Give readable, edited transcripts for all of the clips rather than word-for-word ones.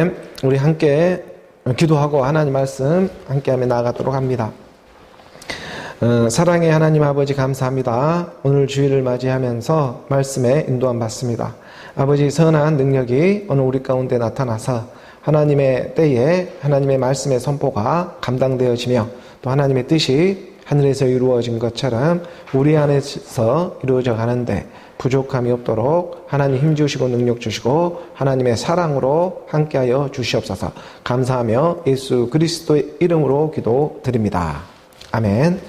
시간에 우리 함께 기도하고 하나님 말씀 함께하며 나아가도록 합니다. 사랑의 하나님 아버지 감사합니다. 오늘 주일을 맞이하면서 말씀에 인도함 받습니다. 아버지 선한 능력이 오늘 우리 가운데 나타나서 하나님의 때에 하나님의 말씀의 선포가 감당되어지며 또 하나님의 뜻이 하늘에서 이루어진 것처럼 우리 안에서 이루어져 가는데 부족함이 없도록 하나님 힘주시고 능력 주시고 하나님의 사랑으로 함께하여 주시옵소서. 감사하며 예수 그리스도의 이름으로 기도드립니다. 아멘.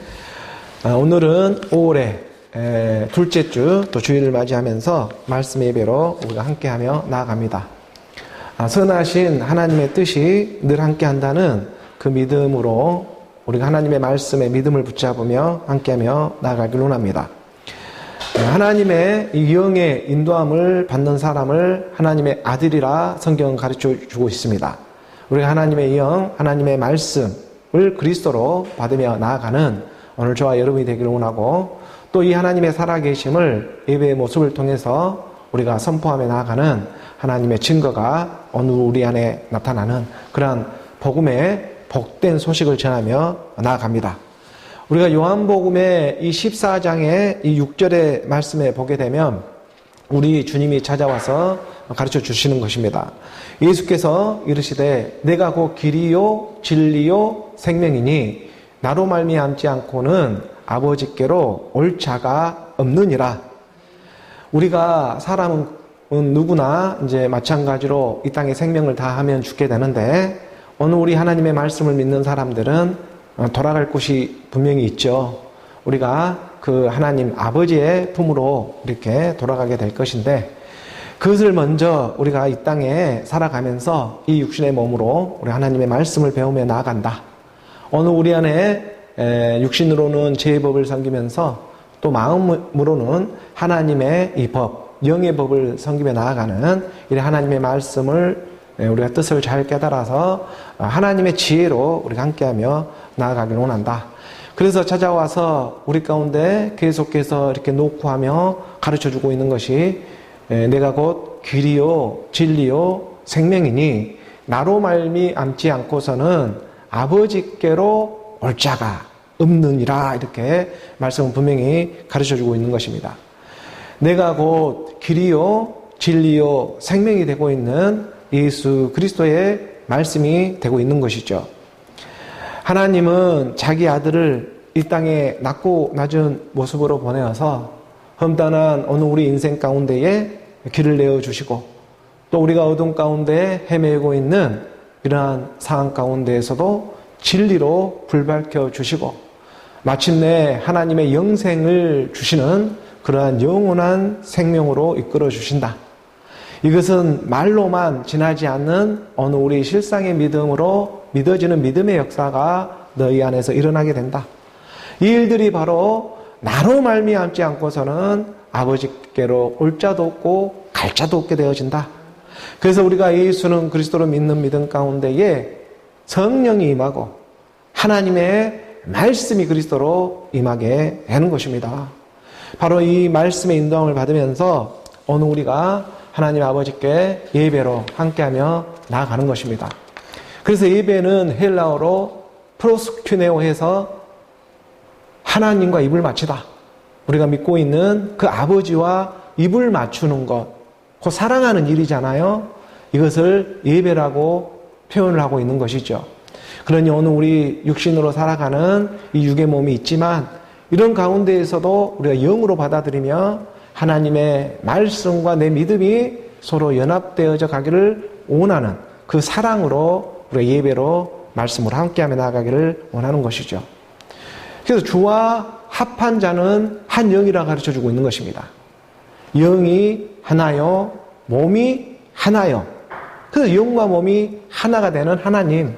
오늘은 5월의 둘째 주 또 주일을 맞이하면서 말씀 예배로 우리가 함께하며 나아갑니다. 선하신 하나님의 뜻이 늘 함께한다는 그 믿음으로 우리가 하나님의 말씀에 믿음을 붙잡으며 함께하며 나아가길 원합니다. 하나님의 이 영의 인도함을 받는 사람을 하나님의 아들이라 성경은 가르쳐주고 있습니다. 우리가 하나님의 영, 하나님의 말씀을 그리스도로 받으며 나아가는 오늘 저와 여러분이 되기를 원하고 또 이 하나님의 살아계심을 예배의 모습을 통해서 우리가 선포하며 나아가는 하나님의 증거가 오늘 우리 안에 나타나는 그러한 복음의 복된 소식을 전하며 나아갑니다. 우리가 요한복음의 이 14장의 이 6절의 말씀에 보게 되면 우리 주님이 찾아와서 가르쳐 주시는 것입니다. 예수께서 이르시되 내가 곧 길이요 진리요 생명이니 나로 말미암지 않고는 아버지께로 올 자가 없느니라. 우리가 사람은 누구나 이제 마찬가지로 이 땅에 생명을 다하면 죽게 되는데 오늘 우리 하나님의 말씀을 믿는 사람들은 돌아갈 곳이 분명히 있죠. 우리가 그 하나님 아버지의 품으로 이렇게 돌아가게 될 것인데 그것을 먼저 우리가 이 땅에 살아가면서 이 육신의 몸으로 우리 하나님의 말씀을 배우며 나아간다. 오늘 우리 안에 육신으로는 죄의 법을 섬기면서 또 마음으로는 하나님의 이 법, 영의 법을 섬기며 나아가는 이 하나님의 말씀을 우리가 뜻을 잘 깨달아서 하나님의 지혜로 우리가 함께하며 나아가길 원한다. 그래서 찾아와서 우리 가운데 계속해서 이렇게 녹화하며 가르쳐주고 있는 것이 내가 곧 길이요 진리요 생명이니 나로 말미암지 않고서는 아버지께로 올 자가 없느니라. 이렇게 말씀은 분명히 가르쳐주고 있는 것입니다. 내가 곧 길이요 진리요 생명이 되고 있는 예수 그리스도의 말씀이 되고 있는 것이죠. 하나님은 자기 아들을 이 땅에 낮고 낮은 모습으로 보내어서 험단한 어느 우리 인생 가운데에 길을 내어주시고 또 우리가 어둠 가운데 헤매고 있는 이러한 상황 가운데에서도 진리로 불 밝혀 주시고 마침내 하나님의 영생을 주시는 그러한 영원한 생명으로 이끌어 주신다. 이것은 말로만 지나지 않는 어느 우리 실상의 믿음으로 믿어지는 믿음의 역사가 너희 안에서 일어나게 된다. 이 일들이 바로 나로 말미암지 않고서는 아버지께로 올 자도 없고 갈 자도 없게 되어진다. 그래서 우리가 예수는 그리스도로 믿는 믿음 가운데에 성령이 임하고 하나님의 말씀이 그리스도로 임하게 되는 것입니다. 바로 이 말씀의 인도함을 받으면서 오늘 우리가 하나님 아버지께 예배로 함께하며 나아가는 것입니다. 그래서 예배는 헬라어로 프로스큐네오 해서 하나님과 입을 맞추다. 우리가 믿고 있는 그 아버지와 입을 맞추는 것, 그 사랑하는 일이잖아요. 이것을 예배라고 표현을 하고 있는 것이죠. 그러니 오늘 우리 육신으로 살아가는 이 육의 몸이 있지만 이런 가운데에서도 우리가 영으로 받아들이며 하나님의 말씀과 내 믿음이 서로 연합되어져 가기를 원하는 그 사랑으로 우리가 예배로 말씀으로 함께하며 나아가기를 원하는 것이죠. 그래서 주와 합한 자는 한 영이라 가르쳐주고 있는 것입니다. 영이 하나요, 몸이 하나요. 그래서 영과 몸이 하나가 되는 하나님,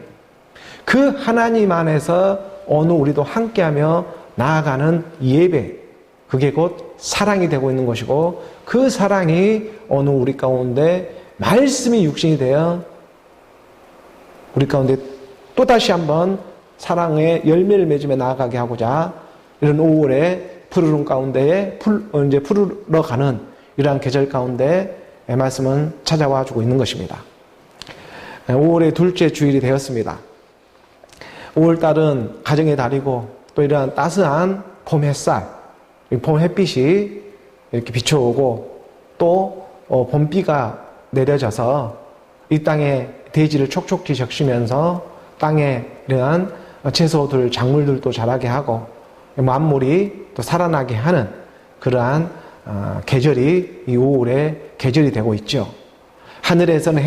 그 하나님 안에서 오늘 우리도 함께하며 나아가는 예배, 그게 곧 사랑이 되고 있는 것이고 그 사랑이 오늘 우리 가운데 말씀이 육신이 되어 우리 가운데 또다시 한번 사랑의 열매를 맺으며 나아가게 하고자 이런 5월의 푸르른 가운데에 이제 푸르러가는 이러한 계절 가운데 말씀은 찾아와 주고 있는 것입니다. 5월의 둘째 주일이 되었습니다. 5월달은 가정의 달이고 또 이러한 따스한 봄 햇살, 봄 햇빛이 이렇게 비춰오고 또 봄비가 내려져서 이 땅에 대지를 촉촉히 적시면서 땅에 이러한 채소들, 작물들도 자라게 하고 만물이 또 살아나게 하는 그러한 계절이 이 5월의 계절이 되고 있죠. 하늘에서는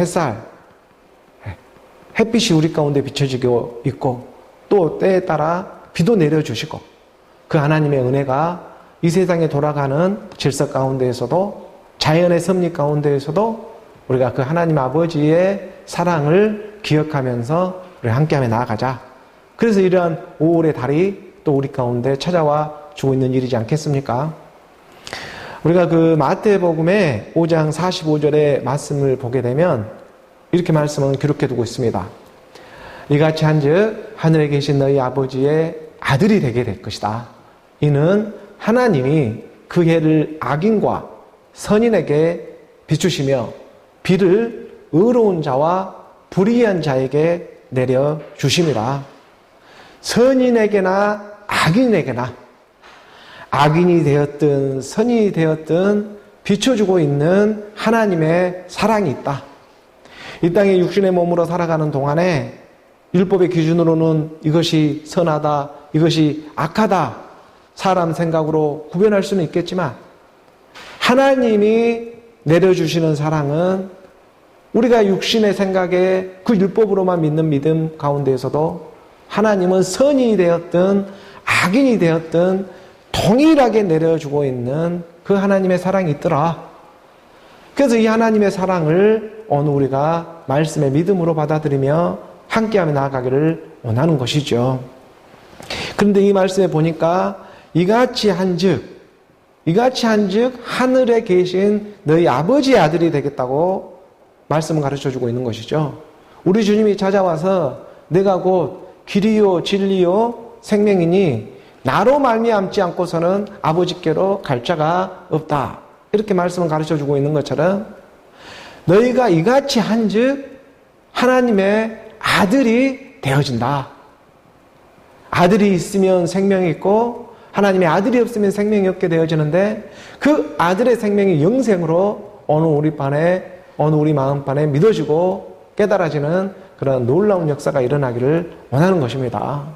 햇빛이 우리 가운데 비춰지고 있고 또 때에 따라 비도 내려주시고 그 하나님의 은혜가 이 세상에 돌아가는 질서 가운데에서도 자연의 섭리 가운데에서도 우리가 그 하나님 아버지의 사랑을 기억하면서 우리 함께하며 나아가자. 그래서 이러한 5월의 달이 또 우리 가운데 찾아와 주고 있는 일이지 않겠습니까? 우리가 그 마태복음의 5장 45절의 말씀을 보게 되면 이렇게 말씀은 기록해 두고 있습니다. 이같이 한즉 하늘에 계신 너희 아버지의 아들이 되게 될 것이다. 이는 하나님이 그 해를 악인과 선인에게 비추시며 비를 의로운 자와 불의한 자에게 내려주심이라. 선인에게나 악인에게나 악인이 되었든 선인이 되었든 비춰주고 있는 하나님의 사랑이 있다. 이 땅에 육신의 몸으로 살아가는 동안에 율법의 기준으로는 이것이 선하다, 이것이 악하다, 사람 생각으로 구별할 수는 있겠지만 하나님이 내려주시는 사랑은 우리가 육신의 생각에 그 율법으로만 믿는 믿음 가운데에서도 하나님은 선인이 되었든 악인이 되었든 동일하게 내려주고 있는 그 하나님의 사랑이 있더라. 그래서 이 하나님의 사랑을 오늘 우리가 말씀의 믿음으로 받아들이며 함께하며 나아가기를 원하는 것이죠. 그런데 이 말씀에 보니까 이같이 한즉 하늘에 계신 너희 아버지의 아들이 되겠다고 말씀을 가르쳐주고 있는 것이죠. 우리 주님이 찾아와서 내가 곧 길이요 진리요 생명이니 나로 말미암지 않고서는 아버지께로 갈 자가 없다. 이렇게 말씀을 가르쳐주고 있는 것처럼 너희가 이같이 한즉 하나님의 아들이 되어진다. 아들이 있으면 생명이 있고 하나님의 아들이 없으면 생명이 없게 되어지는데 그 아들의 생명이 영생으로 어느 우리 마음판에 믿어지고 깨달아지는 그런 놀라운 역사가 일어나기를 원하는 것입니다.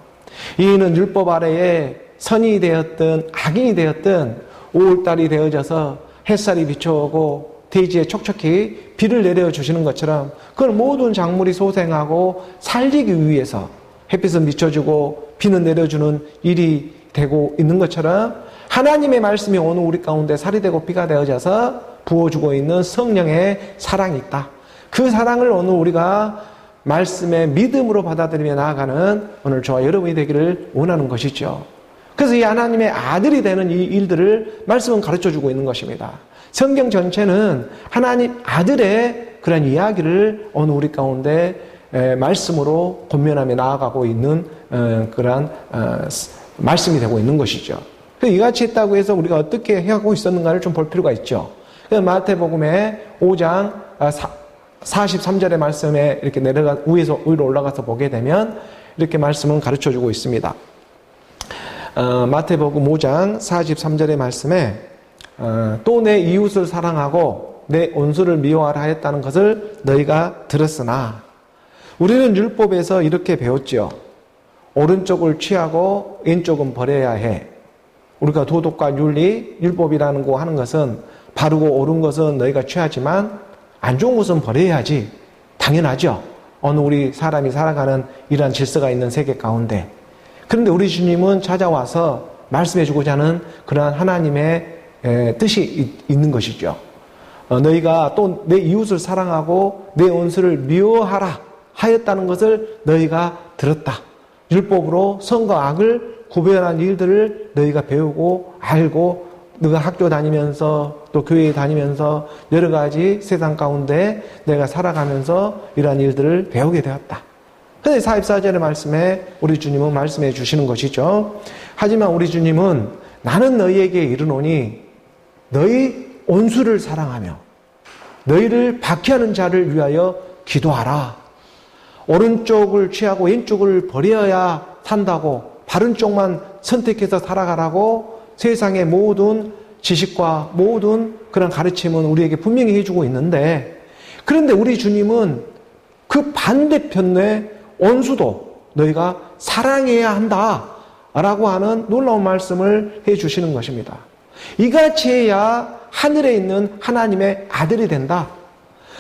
이는 율법 아래에 선인이 되었든 악인이 되었든 5월달이 되어져서 햇살이 비춰오고 대지에 촉촉히 비를 내려주시는 것처럼 그걸 모든 작물이 소생하고 살리기 위해서 햇빛은 비춰주고 비는 내려주는 일이 되고 있는 것처럼 하나님의 말씀이 오늘 우리 가운데 살이 되고 비가 되어져서 부어주고 있는 성령의 사랑이 있다. 그 사랑을 오늘 우리가 말씀의 믿음으로 받아들이며 나아가는 오늘 저와 여러분이 되기를 원하는 것이죠. 그래서 이 하나님의 아들이 되는 이 일들을 말씀은 가르쳐주고 있는 것입니다. 성경 전체는 하나님 아들의 그런 이야기를 오늘 우리 가운데 말씀으로 권면하며 나아가고 있는 그런 말씀이 되고 있는 것이죠. 이같이 했다고 해서 우리가 어떻게 하고 있었는가를 좀 볼 필요가 있죠. 마태복음의 5장 43절의 말씀에 이렇게 위로 올라가서 보게 되면 이렇게 말씀은 가르쳐주고 있습니다. 마태복음 5장 43절의 말씀에 또 내 이웃을 사랑하고 내 원수를 미워하라 하였다는 것을 너희가 들었으나 우리는 율법에서 이렇게 배웠죠. 오른쪽을 취하고 왼쪽은 버려야 해. 우리가 도덕과 윤리, 율법이라는 거 하는 것은 바르고 옳은 것은 너희가 취하지만 안 좋은 것은 버려야지. 당연하죠. 어느 우리 사람이 살아가는 이러한 질서가 있는 세계 가운데. 그런데 우리 주님은 찾아와서 말씀해주고자 하는 그러한 하나님의 뜻이 있는 것이죠. 너희가 또 내 이웃을 사랑하고 내 원수를 미워하라 하였다는 것을 너희가 들었다. 율법으로 선과 악을 구별한 일들을 너희가 배우고 알고 너가 학교 다니면서 또 교회에 다니면서 여러 가지 세상 가운데 내가 살아가면서 이러한 일들을 배우게 되었다. 그런데 44절의 말씀에 우리 주님은 말씀해 주시는 것이죠. 하지만 우리 주님은 나는 너희에게 이르노니 너희 원수를 사랑하며 너희를 박해하는 자를 위하여 기도하라. 오른쪽을 취하고 왼쪽을 버려야 산다고, 바른 쪽만 선택해서 살아가라고 세상의 모든 지식과 모든 그런 가르침은 우리에게 분명히 해주고 있는데, 그런데 우리 주님은 그 반대편의 원수도 너희가 사랑해야 한다 라고 하는 놀라운 말씀을 해주시는 것입니다. 이같이 해야 하늘에 있는 하나님의 아들이 된다.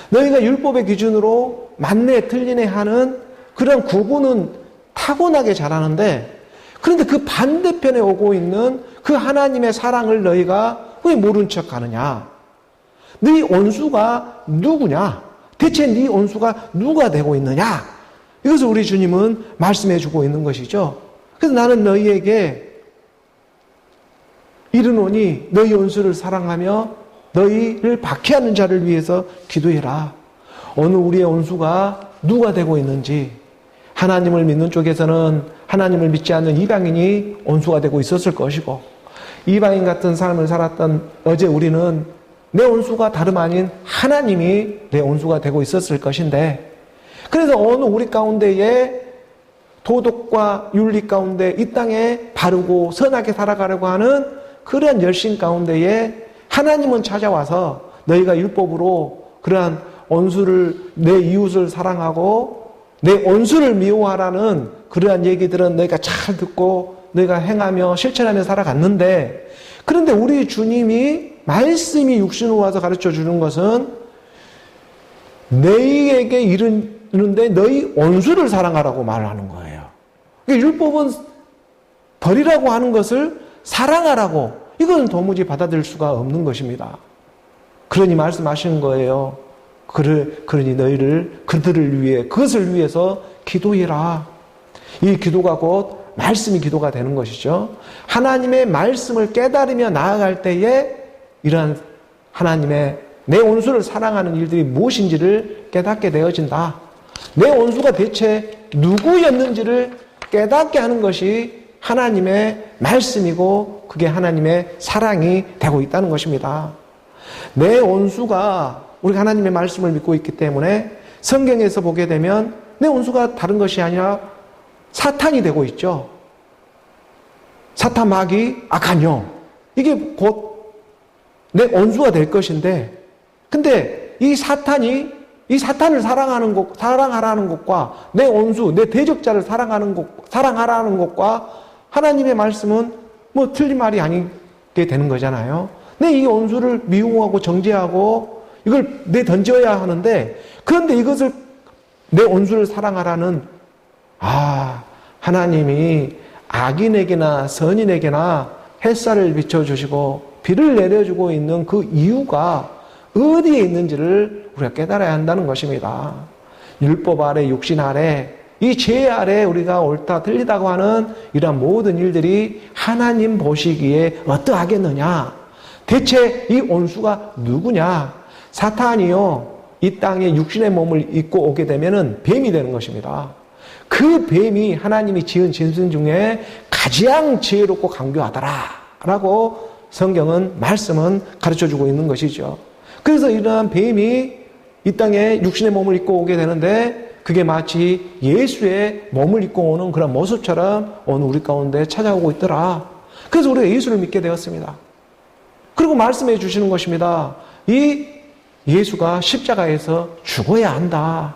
너희가 율법의 기준으로 맞네 틀리네 하는 그런 구분은 타고나게 잘하는데, 그런데 그 반대편에 오고 있는 그 하나님의 사랑을 너희가 왜 모른 척 하느냐? 네 원수가 누구냐? 대체 네 원수가 누가 되고 있느냐? 이것을 우리 주님은 말씀해 주고 있는 것이죠. 그래서 나는 너희에게 이르노니 너희 원수를 사랑하며 너희를 박해하는 자를 위해서 기도해라. 어느 우리의 원수가 누가 되고 있는지, 하나님을 믿는 쪽에서는 하나님을 믿지 않는 이방인이 원수가 되고 있었을 것이고, 이방인 같은 삶을 살았던 어제 우리는 내 원수가 다름 아닌 하나님이 내 원수가 되고 있었을 것인데, 그래서 어느 우리 가운데에 도덕과 윤리 가운데 이 땅에 바르고 선하게 살아가려고 하는 그런 열심 가운데에 하나님은 찾아와서 너희가 율법으로 그러한 원수를, 내 이웃을 사랑하고 내 원수를 미워하라는 그러한 얘기들은 너희가 잘 듣고 너희가 행하며 실천하며 살아갔는데, 그런데 우리 주님이 말씀이 육신으로 와서 가르쳐 주는 것은 너희에게 이르는데 너희 원수를 사랑하라고 말하는 거예요. 그러니까 율법은 버리라고 하는 것을 사랑하라고, 이건 도무지 받아들일 수가 없는 것입니다. 그러니 말씀하시는 거예요. 그러니 너희를 그들을 위해, 그것을 위해서 기도해라. 이 기도가 곧 말씀이 기도가 되는 것이죠. 하나님의 말씀을 깨달으며 나아갈 때에 이러한 하나님의 내 원수를 사랑하는 일들이 무엇인지를 깨닫게 되어진다. 내 원수가 대체 누구였는지를 깨닫게 하는 것이 하나님의 말씀이고 그게 하나님의 사랑이 되고 있다는 것입니다. 내 원수가, 우리가 하나님의 말씀을 믿고 있기 때문에 성경에서 보게 되면 내 원수가 다른 것이 아니라 사탄이 되고 있죠. 사탄 마귀 악한 영, 이게 곧 내 원수가 될 것인데, 근데 이 사탄을 사랑하라는 것과 내 원수, 내 대적자를 사랑하라는 것과 하나님의 말씀은 뭐 틀린 말이 아니게 되는 거잖아요. 내 이 원수를 미워하고 정죄하고 이걸 던져야 하는데, 그런데 이것을 내 원수를 사랑하라는, 하나님이 악인에게나 선인에게나 햇살을 비춰주시고 비를 내려주고 있는 그 이유가 어디에 있는지를 우리가 깨달아야 한다는 것입니다. 율법 아래, 육신 아래, 이 죄 아래 우리가 옳다 틀리다고 하는 이러한 모든 일들이 하나님 보시기에 어떠하겠느냐? 대체 이 원수가 누구냐? 사탄이요, 이 땅에 육신의 몸을 입고 오게 되면은 뱀이 되는 것입니다. 그 뱀이 하나님이 지은 짐승 중에 가장 지혜롭고 강교하더라라고 성경은, 말씀은 가르쳐주고 있는 것이죠. 그래서 이러한 뱀이 이 땅에 육신의 몸을 입고 오게 되는데, 그게 마치 예수의 몸을 입고 오는 그런 모습처럼 오늘 우리 가운데 찾아오고 있더라. 그래서 우리가 예수를 믿게 되었습니다. 그리고 말씀해 주시는 것입니다. 이 예수가 십자가에서 죽어야 한다.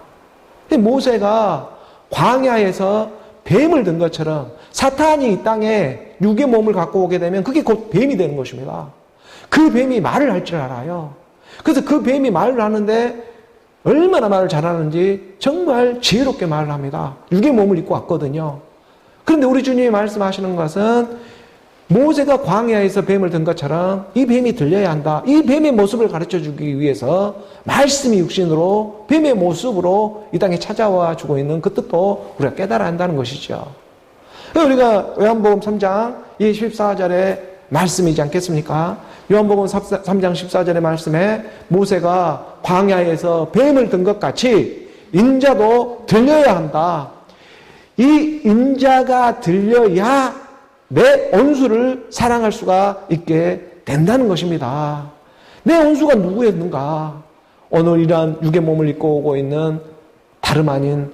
모세가 광야에서 뱀을 든 것처럼 사탄이 이 땅에 육의 몸을 갖고 오게 되면 그게 곧 뱀이 되는 것입니다. 그 뱀이 말을 할 줄 알아요. 그래서 그 뱀이 말을 하는데 얼마나 말을 잘하는지 정말 지혜롭게 말을 합니다. 육의 몸을 입고 왔거든요. 그런데 우리 주님이 말씀하시는 것은 모세가 광야에서 뱀을 든 것처럼 이 뱀이 들려야 한다. 이 뱀의 모습을 가르쳐주기 위해서 말씀이 육신으로 뱀의 모습으로 이 땅에 찾아와 주고 있는 그 뜻도 우리가 깨달아야 한다는 것이죠. 우리가 요한복음 3장 14절에 말씀이지 않겠습니까? 요한복음 3장 14절의 말씀에 모세가 광야에서 뱀을 든 것 같이 인자도 들려야 한다. 이 인자가 들려야 내 원수를 사랑할 수가 있게 된다는 것입니다. 내 원수가 누구였는가? 오늘 이러한 육의 몸을 입고 오고 있는 다름 아닌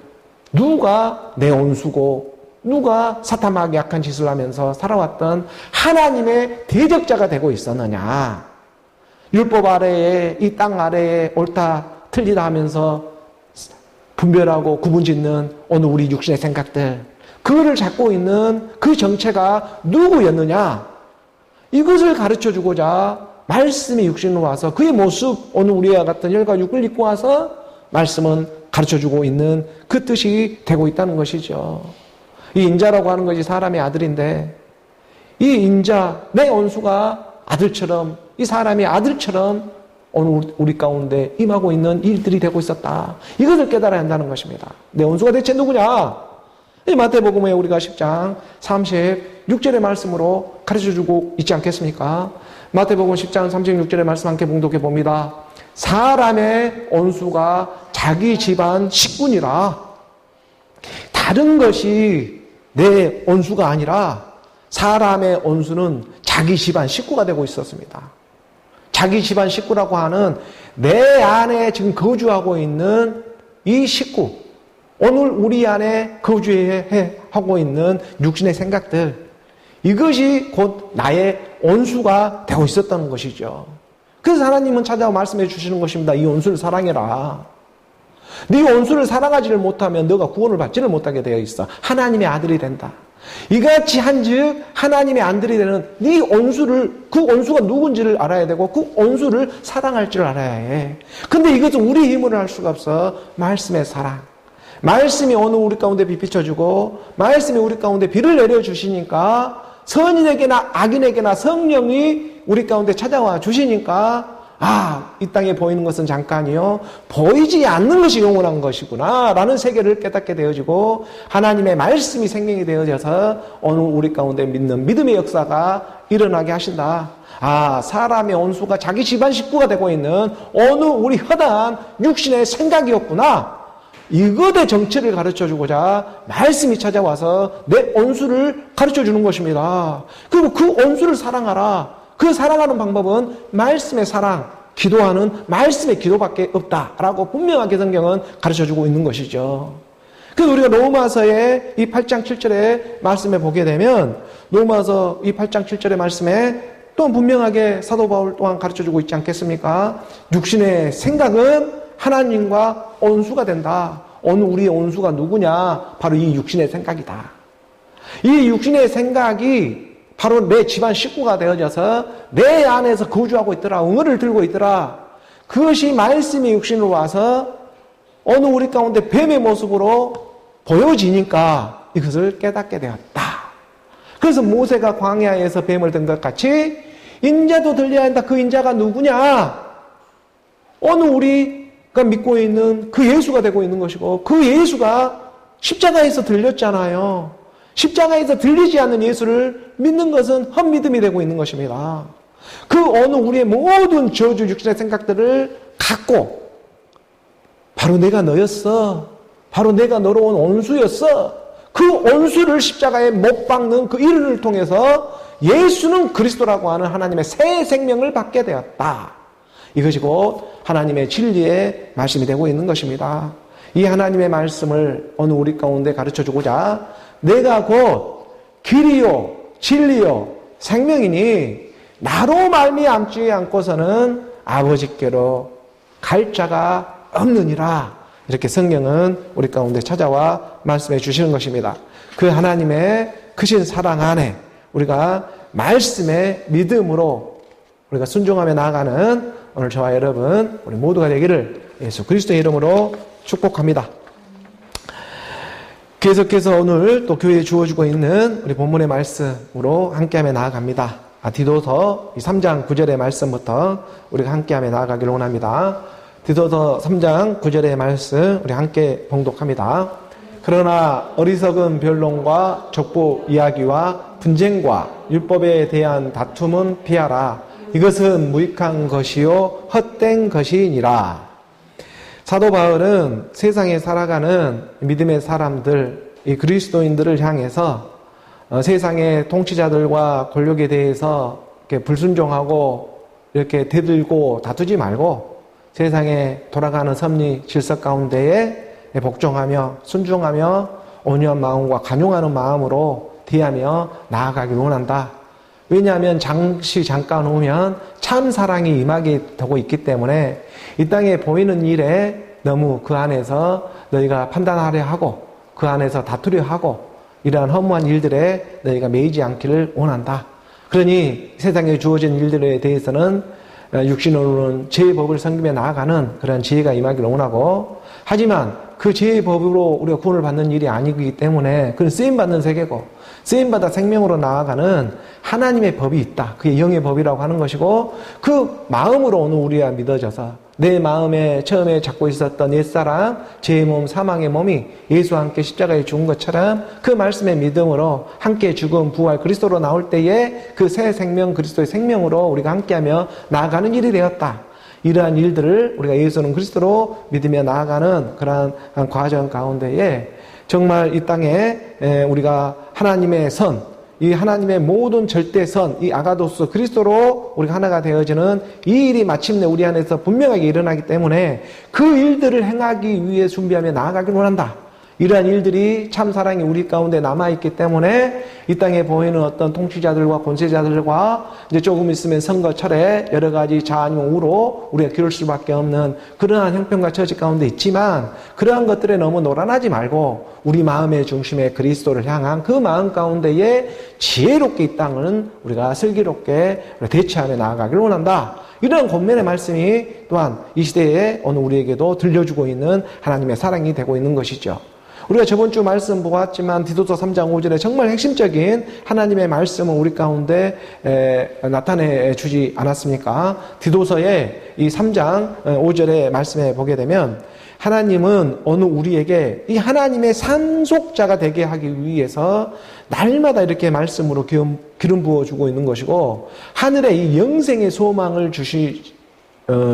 누가 내 온수고 누가 사탄마귀 약한 짓을 하면서 살아왔던 하나님의 대적자가 되고 있었느냐. 율법 아래에, 이 땅 아래에 옳다 틀리다 하면서 분별하고 구분짓는 오늘 우리 육신의 생각들, 그거를 잡고 있는 그 정체가 누구였느냐. 이것을 가르쳐주고자 말씀이 육신으로 와서 그의 모습, 오늘 우리와 같은 혈과 육을 입고 와서 말씀은 가르쳐주고 있는 그 뜻이 되고 있다는 것이죠. 이 인자라고 하는 것이 사람의 아들인데, 이 인자, 내 온수가 아들처럼, 이 사람이 아들처럼 오늘 우리 가운데 임하고 있는 일들이 되고 있었다. 이것을 깨달아야 한다는 것입니다. 내 온수가 대체 누구냐? 이 마태복음에 우리가 10장 36절의 말씀으로 가르쳐주고 있지 않겠습니까? 마태복음 10장 36절의 말씀 함께 봉독해 봅니다. 사람의 온수가 자기 집안 식군이라. 다른 것이 내 온수가 아니라 사람의 온수는 자기 집안 식구가 되고 있었습니다. 자기 집안 식구라고 하는 내 안에 지금 거주하고 있는 이 식구, 오늘 우리 안에 거주하고 있는 육신의 생각들, 이것이 곧 나의 온수가 되고 있었다는 것이죠. 그래서 하나님은 찾아와 말씀해 주시는 것입니다. 이 온수를 사랑해라. 네 온수를 사랑하지를 못하면 너가 구원을 받지를 못하게 되어 있어. 하나님의 아들이 된다. 이같이 한즉 하나님의 아들이 되는 네 온수를, 그 온수가 누군지를 알아야 되고 그 온수를 사랑할 줄 알아야 해. 근데 이것은 우리 힘으로 할 수가 없어. 말씀의 사랑. 말씀이 오늘 우리 가운데 비 비춰주고 말씀이 우리 가운데 비를 내려주시니까, 선인에게나 악인에게나 성령이 우리 가운데 찾아와 주시니까, 이 땅에 보이는 것은 잠깐이요, 보이지 않는 것이 영원한 것이구나 라는 세계를 깨닫게 되어지고, 하나님의 말씀이 생명이 되어져서 오늘 우리 가운데 믿는 믿음의 역사가 일어나게 하신다. 사람의 온수가 자기 집안 식구가 되고 있는 어느 우리 허다한 육신의 생각이었구나. 이것의 정체를 가르쳐주고자 말씀이 찾아와서 내 온수를 가르쳐주는 것입니다. 그리고 그 온수를 사랑하라. 그 사랑하는 방법은 말씀의 사랑, 기도하는 말씀의 기도밖에 없다라고 분명하게 성경은 가르쳐주고 있는 것이죠. 그래서 우리가 로마서의 이 8장 7절의 말씀에 보게 되면, 로마서 이 8장 7절의 말씀에 또 분명하게 사도 바울 또한 가르쳐주고 있지 않겠습니까? 육신의 생각은 하나님과 온수가 된다. 오늘 우리의 온수가 누구냐? 바로 이 육신의 생각이다. 이 육신의 생각이 바로 내 집안 식구가 되어져서 내 안에서 거주하고 있더라. 응어를 들고 있더라. 그것이 말씀이 육신으로 와서 어느 우리 가운데 뱀의 모습으로 보여지니까 이것을 깨닫게 되었다. 그래서 모세가 광야에서 뱀을 든 것 같이 인자도 들려야 한다. 그 인자가 누구냐? 오늘 우리가 믿고 있는 그 예수가 되고 있는 것이고, 그 예수가 십자가에서 들렸잖아요. 십자가에서 들리지 않는 예수를 믿는 것은 헛믿음이 되고 있는 것입니다. 그 어느 우리의 모든 저주 육신의 생각들을 갖고, 바로 내가 너였어. 바로 내가 너로 온 온수였어. 그 온수를 십자가에 못 박는 그 일을 통해서 예수는 그리스도라고 하는 하나님의 새 생명을 받게 되었다. 이것이 곧 하나님의 진리의 말씀이 되고 있는 것입니다. 이 하나님의 말씀을 어느 우리 가운데 가르쳐주고자 내가 곧 길이요 진리요 생명이니 나로 말미암지 않고서는 아버지께로 갈 자가 없느니라. 이렇게 성경은 우리 가운데 찾아와 말씀해 주시는 것입니다. 그 하나님의 크신 사랑 안에 우리가 말씀의 믿음으로 우리가 순종하며 나아가는 오늘 저와 여러분 우리 모두가 되기를 예수 그리스도의 이름으로 축복합니다. 계속해서 오늘 또 교회에 주어지고 있는 우리 본문의 말씀으로 함께하며 나아갑니다. 디도서 3장 9절의 말씀부터 우리가 함께하며 나아가기를 원합니다. 디도서 3장 9절의 말씀 우리 함께 봉독합니다. 그러나 어리석은 변론과 족보 이야기와 분쟁과 율법에 대한 다툼은 피하라. 이것은 무익한 것이요 헛된 것이니라. 사도 바울은 세상에 살아가는 믿음의 사람들, 이 그리스도인들을 향해서 세상의 통치자들과 권력에 대해서 이렇게 불순종하고 이렇게 대들고 다투지 말고 세상에 돌아가는 섭리 질서 가운데에 복종하며 순종하며 온유한 마음과 간용하는 마음으로 대하며 나아가길 원한다. 왜냐하면 잠깐 오면 참 사랑이 임하게 되고 있기 때문에 이 땅에 보이는 일에 너무 그 안에서 너희가 판단하려 하고 그 안에서 다투려 하고 이러한 허무한 일들에 너희가 매이지 않기를 원한다. 그러니 세상에 주어진 일들에 대해서는 육신으로는 죄의 법을 섬기며 나아가는 그런 지혜가 임하기를 원하고, 하지만 그 죄의 법으로 우리가 구원을 받는 일이 아니기 때문에 그건 쓰임받는 세계고 쓰임받아 생명으로 나아가는 하나님의 법이 있다. 그게 영의 법이라고 하는 것이고, 그 마음으로 오늘 우리가 믿어져서 내 마음에 처음에 잡고 있었던 옛사람, 죄의 몸, 사망의 몸이 예수와 함께 십자가에 죽은 것처럼 그 말씀의 믿음으로 함께 죽음, 부활, 그리스도로 나올 때에 그 새 생명, 그리스도의 생명으로 우리가 함께하며 나아가는 일이 되었다. 이러한 일들을 우리가 예수는 그리스도로 믿으며 나아가는 그러한 과정 가운데에 정말 이 땅에 우리가 하나님의 선, 이 하나님의 모든 절대선, 이 아가도스 그리스도로 우리가 하나가 되어지는 이 일이 마침내 우리 안에서 분명하게 일어나기 때문에 그 일들을 행하기 위해 준비하며 나아가길 원한다. 이러한 일들이 참 사랑이 우리 가운데 남아있기 때문에 이 땅에 보이는 어떤 통치자들과 권세자들과 이제 조금 있으면 선거철에 여러 가지 자 아니면 우로 우리가 기를 수밖에 없는 그러한 형편과 처지 가운데 있지만, 그러한 것들에 너무 놀아나지 말고 우리 마음의 중심에 그리스도를 향한 그 마음 가운데에 지혜롭게 이 땅은 우리가 슬기롭게 대처하며 나아가길 원한다. 이런 권면의 말씀이 또한 이 시대에 어느 우리에게도 들려주고 있는 하나님의 사랑이 되고 있는 것이죠. 우리가 저번 주 말씀 보았지만 디도서 3장 5절에 정말 핵심적인 하나님의 말씀을 우리 가운데 나타내 주지 않았습니까? 디도서의 이 3장 5절의 말씀에 보게 되면 하나님은 어느 우리에게 이 하나님의 산속자가 되게 하기 위해서 날마다 이렇게 말씀으로 기름 부어주고 있는 것이고, 하늘의 이 영생의 소망을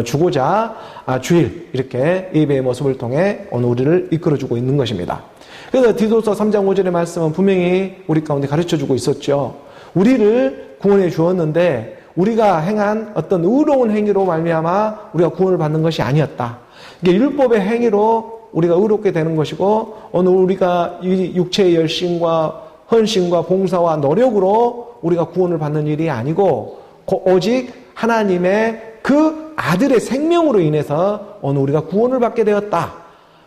주고자 주일 이렇게 예배의 모습을 통해 오늘 우리를 이끌어주고 있는 것입니다. 그래서 디도서 3장 5절의 말씀은 분명히 우리 가운데 가르쳐주고 있었죠. 우리를 구원해 주었는데 우리가 행한 어떤 의로운 행위로 말미암아 우리가 구원을 받는 것이 아니었다. 이게 율법의 행위로 우리가 의롭게 되는 것이고, 오늘 우리가 이 육체의 열심과 헌신과 봉사와 노력으로 우리가 구원을 받는 일이 아니고 오직 하나님의 그 아들의 생명으로 인해서 오늘 우리가 구원을 받게 되었다.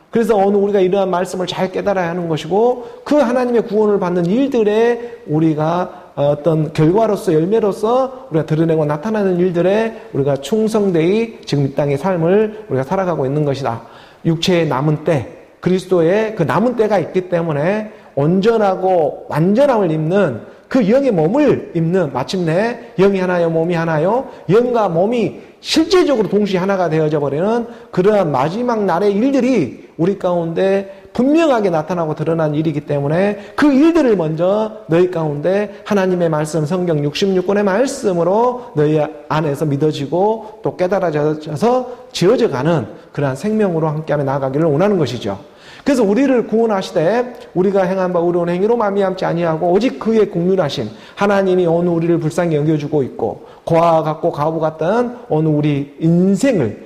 그래서 오늘 우리가 이러한 말씀을 잘 깨달아야 하는 것이고, 그 하나님의 구원을 받는 일들에 우리가 어떤 결과로서 열매로서 우리가 드러내고 나타나는 일들에 우리가 충성되이 지금 이 땅의 삶을 우리가 살아가고 있는 것이다. 육체의 남은 때, 그리스도의 그 남은 때가 있기 때문에 온전하고 완전함을 입는 그 영의 몸을 입는, 마침내 영이 하나요 몸이 하나요, 영과 몸이 실제적으로 동시에 하나가 되어져 버리는 그러한 마지막 날의 일들이 우리 가운데 분명하게 나타나고 드러난 일이기 때문에 그 일들을 먼저 너희 가운데 하나님의 말씀, 성경 66권의 말씀으로 너희 안에서 믿어지고 또 깨달아져서 지어져가는 그러한 생명으로 함께하며 나아가기를 원하는 것이죠. 그래서 우리를 구원하시되 우리가 행한 바 의로운 행위로 말미암지 아니하고 오직 그의 국률하심, 하나님이 오늘 우리를 불쌍히 여겨주고 있고 고아와 같고 가부 같던 오늘 우리 인생을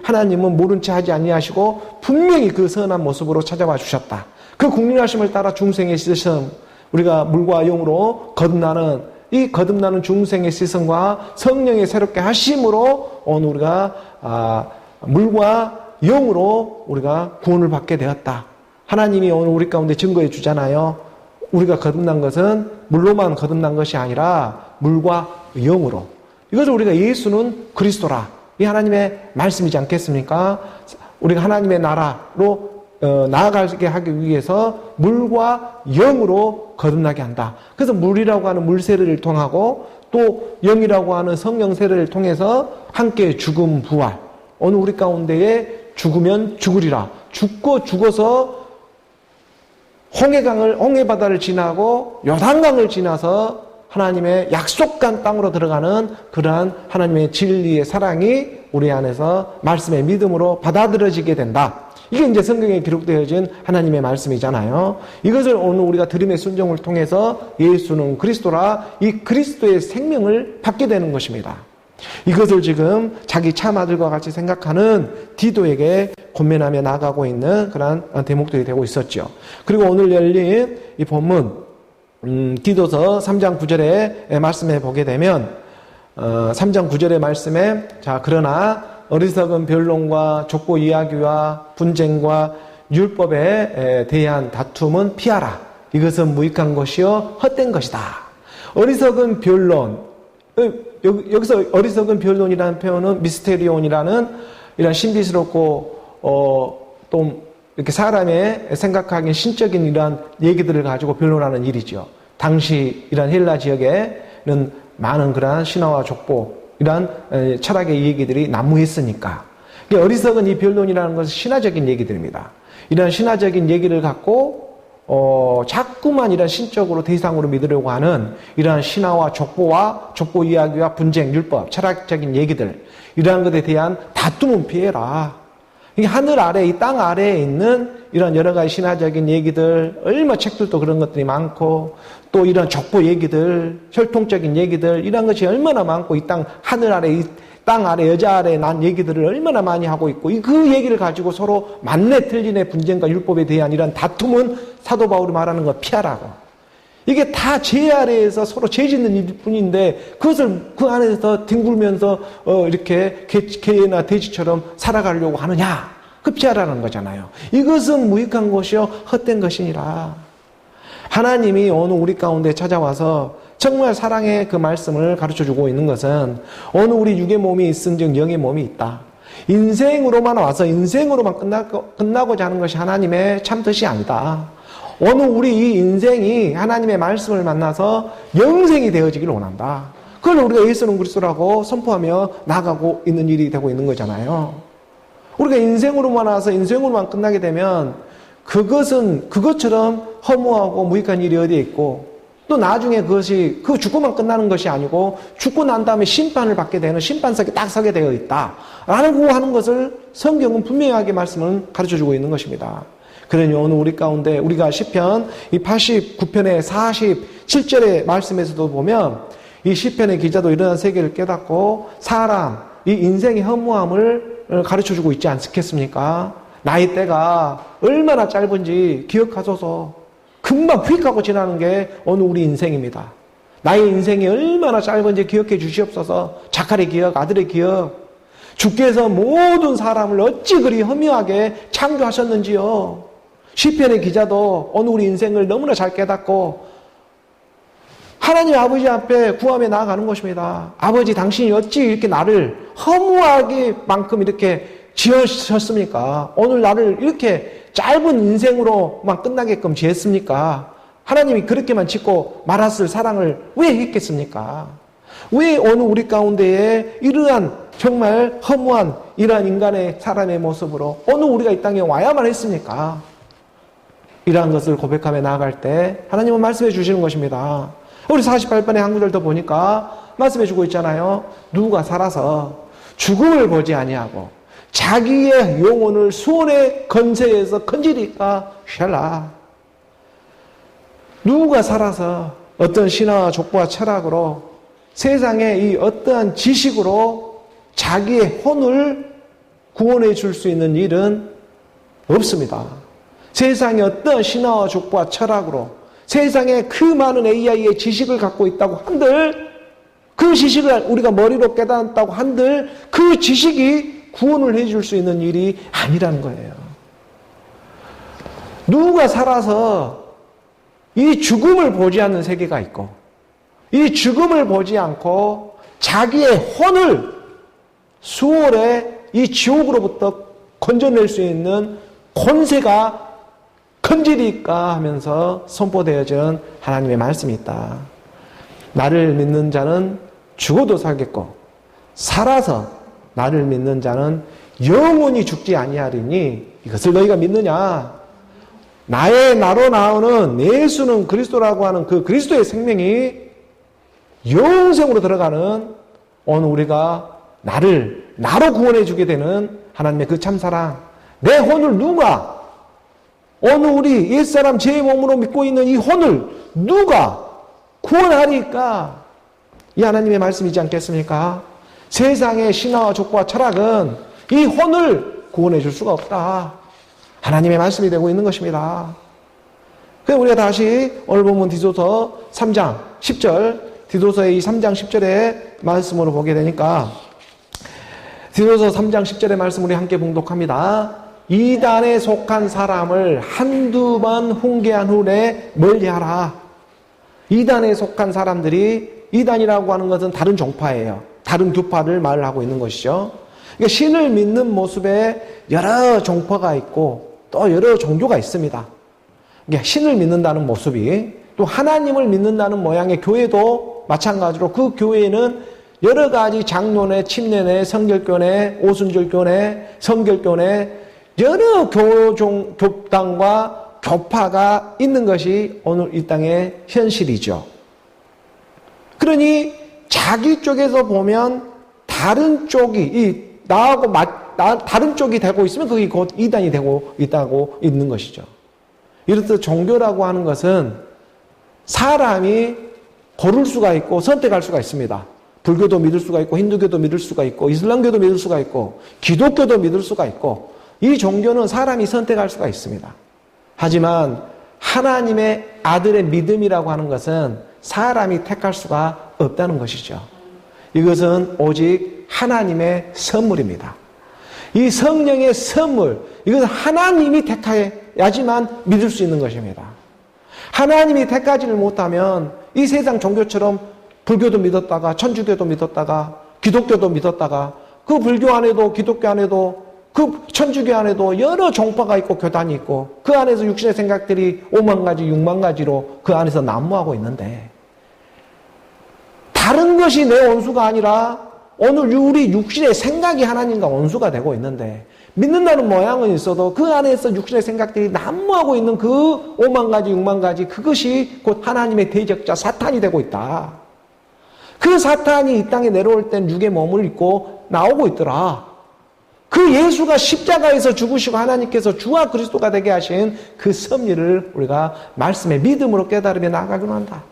하나님은 모른 채 하지 아니하시고 분명히 그 선한 모습으로 찾아와 주셨다. 그 국률하심을 따라 중생의 시선, 우리가 물과 영으로 거듭나는 이 거듭나는 중생의 시선과 성령의 새롭게 하심으로 오늘 우리가 물과 영으로 우리가 구원을 받게 되었다. 하나님이 오늘 우리 가운데 증거해 주잖아요. 우리가 거듭난 것은 물로만 거듭난 것이 아니라 물과 영으로. 이것을 우리가 예수는 그리스도라, 이 하나님의 말씀이지 않겠습니까? 우리가 하나님의 나라로 나아가게 하기 위해서 물과 영으로 거듭나게 한다. 그래서 물이라고 하는 물세례를 통하고 또 영이라고 하는 성령 세례를 통해서 함께 죽음 부활, 오늘 우리 가운데에 죽으면 죽으리라, 죽고 죽어서 홍해바다를 지나고 요단강을 지나서 하나님의 약속한 땅으로 들어가는 그러한 하나님의 진리의 사랑이 우리 안에서 말씀의 믿음으로 받아들여지게 된다. 이게 이제 성경에 기록되어진 하나님의 말씀이잖아요. 이것을 오늘 우리가 들음의 순종을 통해서 예수는 그리스도라, 이 그리스도의 생명을 받게 되는 것입니다. 이것을 지금 자기 참아들과 같이 생각하는 디도에게 권면하며 나아가고 있는 그러한 대목들이 되고 있었죠. 그리고 오늘 열린 이 본문 디도서 3장 9절의 말씀에 보게 되면 3장 9절의 말씀에 자 그러나 어리석은 변론과 족보 이야기와 분쟁과 율법에 대한 다툼은 피하라. 이것은 무익한 것이요 헛된 것이다. 어리석은 변론, 여기서 어리석은 변론이라는 표현은 미스테리온이라는 이런 신비스럽고 또 이렇게 사람의 생각하기엔 신적인 이러한 얘기들을 가지고 변론하는 일이죠. 당시 이런 헬라 지역에는 많은 그러한 신화와 족보 이러한 철학의 얘기들이 난무했으니까 어리석은 이 변론이라는 것은 신화적인 얘기들입니다. 이런 신화적인 얘기를 갖고 자꾸만 이런 신적으로 대상으로 믿으려고 하는 이러한 신화와 족보 이야기와 분쟁, 율법, 철학적인 얘기들 이러한 것에 대한 다툼은 피해라. 이게 하늘 아래, 이 땅 아래에 있는 이런 여러 가지 신화적인 얘기들, 얼마 책들도 그런 것들이 많고 또 이런 족보 얘기들, 혈통적인 얘기들 이런 것이 얼마나 많고 이 땅 하늘 아래, 이 땅 아래, 여자 아래 난 얘기들을 얼마나 많이 하고 있고 그 얘기를 가지고 서로 맞네 틀리네 분쟁과 율법에 대한 이런 다툼은 사도 바울이 말하는 거 피하라고. 이게 다 죄 아래에서 서로 죄 짓는 일뿐인데 그것을 그 안에서 뒹굴면서 이렇게 개나 돼지처럼 살아가려고 하느냐? 그 피하라는 거잖아요. 이것은 무익한 것이요 헛된 것이니라. 하나님이 어느 우리 가운데 찾아와서 정말 사랑의 그 말씀을 가르쳐주고 있는 것은 어느 우리 육의 몸이 있은즉 영의 몸이 있다. 인생으로만 와서 인생으로만 끝나고자 하는 것이 하나님의 참 뜻이 아니다. 어느 우리 이 인생이 하나님의 말씀을 만나서 영생이 되어지기를 원한다. 그걸 우리가 예수는 그리스도라고 선포하며 나아가고 있는 일이 되고 있는 거잖아요. 우리가 인생으로만 와서 인생으로만 끝나게 되면 그것처럼 허무하고 무익한 일이 어디에 있고 또 나중에 그것이 그 죽고만 끝나는 것이 아니고 죽고 난 다음에 심판을 받게 되는 심판석에 딱 서게 되어 있다 라고 하는 것을 성경은 분명하게 말씀을 가르쳐주고 있는 것입니다. 그러니 오늘 우리 가운데 우리가 시편 이 89편의 47절의 말씀에서도 보면 이 시편의 기자도 이러한 세계를 깨닫고 사람 이 인생의 허무함을 가르쳐주고 있지 않겠습니까? 나의 때가 얼마나 짧은지 기억하소서. 금방 휙하고 지나는 게 어느 우리 인생입니다. 나의 인생이 얼마나 짧은지 기억해 주시옵소서. 자칼의 기억, 아들의 기억. 주께서 모든 사람을 어찌 그리 허무하게 창조하셨는지요. 시편의 기자도 어느 우리 인생을 너무나 잘 깨닫고 하나님 아버지 앞에 구하며 나아가는 것입니다. 아버지 당신이 어찌 이렇게 나를 허무하게만큼 이렇게 지으셨습니까? 오늘 나를 이렇게 짧은 인생으로만 끝나게끔 지었습니까? 하나님이 그렇게만 짓고 말았을 사랑을 왜 했겠습니까? 왜 어느 우리 가운데에 이러한 정말 허무한 이러한 인간의 사람의 모습으로 어느 우리가 이 땅에 와야만 했습니까? 이러한 것을 고백하며 나아갈 때 하나님은 말씀해 주시는 것입니다. 우리 48번의 한 구절 더 보니까 말씀해 주고 있잖아요. 누가 살아서 죽음을 보지 아니하고 자기의 영혼을 수원의 건세에서 건지리까 샬라. 누가 살아서 어떤 신화와 족보와 철학으로 세상의 이 어떠한 지식으로 자기의 혼을 구원해 줄 수 있는 일은 없습니다. 세상의 어떤 신화와 족보와 철학으로 세상에 그 많은 AI의 지식을 갖고 있다고 한들 그 지식을 우리가 머리로 깨닫았다고 한들 그 지식이 구원을 해줄 수 있는 일이 아니라는 거예요. 누가 살아서 이 죽음을 보지 않는 세계가 있고 이 죽음을 보지 않고 자기의 혼을 수월에 이 지옥으로부터 건져낼 수 있는 권세가 건지리까 하면서 선포되어진 하나님의 말씀이 있다. 나를 믿는 자는 죽어도 살겠고 살아서 나를 믿는 자는 영원히 죽지 아니하리니 이것을 너희가 믿느냐? 나로 나오는 예수는 그리스도라고 하는 그 그리스도의 생명이 영생으로 들어가는 오늘 우리가 나로 구원해 주게 되는 하나님의 그 참사랑 내 혼을 누가 어느 우리 옛사람 제 몸으로 믿고 있는 이 혼을 누가 구원하리까? 이 하나님의 말씀이지 않겠습니까? 세상의 신화와 족보와 철학은 이 혼을 구원해 줄 수가 없다. 하나님의 말씀이 되고 있는 것입니다. 그래서 우리가 다시 오늘 본문 디도서 3장 10절, 디도서의 이 3장 10절의 말씀으로 보게 되니까 디도서 3장 10절의 말씀 우리 함께 봉독합니다. 이단에 속한 사람을 한두 번 훈계한 후에 멀리하라. 이단에 속한 사람들이, 이단이라고 하는 것은 다른 종파예요. 다른 교파를 말을 하고 있는 것이죠. 그러니까 신을 믿는 모습에 여러 종파가 있고 또 여러 종교가 있습니다. 그러니까 신을 믿는다는 모습이, 또 하나님을 믿는다는 모양의 교회도 마찬가지로 그 교회에는 여러 가지 장로네, 침례네, 성결교네, 오순절교네, 성결교네 여러 교당과 교파가 있는 것이 오늘 이 땅의 현실이죠. 그러니 자기 쪽에서 보면 다른 쪽이 나하고 다른 쪽이 되고 있으면 그게 곧 이단이 되고 있다고 있는 것이죠. 이렇듯 종교라고 하는 것은 사람이 고를 수가 있고 선택할 수가 있습니다. 불교도 믿을 수가 있고 힌두교도 믿을 수가 있고 이슬람교도 믿을 수가 있고 기독교도 믿을 수가 있고 이 종교는 사람이 선택할 수가 있습니다. 하지만 하나님의 아들의 믿음이라고 하는 것은 사람이 택할 수가 없다는 것이죠. 이것은 오직 하나님의 선물입니다. 이 성령의 선물, 이것은 하나님이 택해야지만 믿을 수 있는 것입니다. 하나님이 택하지를 못하면 이 세상 종교처럼 불교도 믿었다가 천주교도 믿었다가 기독교도 믿었다가 그 불교 안에도 기독교 안에도 그 천주교 안에도 여러 종파가 있고 교단이 있고 그 안에서 육신의 생각들이 5만 가지 6만 가지로 그 안에서 난무하고 있는데, 다른 것이 내 원수가 아니라 오늘 우리 육신의 생각이 하나님과 원수가 되고 있는데, 믿는다는 모양은 있어도 그 안에서 육신의 생각들이 난무하고 있는 그 5만 가지 6만 가지, 그것이 곧 하나님의 대적자 사탄이 되고 있다. 그 사탄이 이 땅에 내려올 땐 육의 몸을 입고 나오고 있더라. 그 예수가 십자가에서 죽으시고 하나님께서 주와 그리스도가 되게 하신 그 섭리를 우리가 말씀의 믿음으로 깨달으며 나아가기로 한다.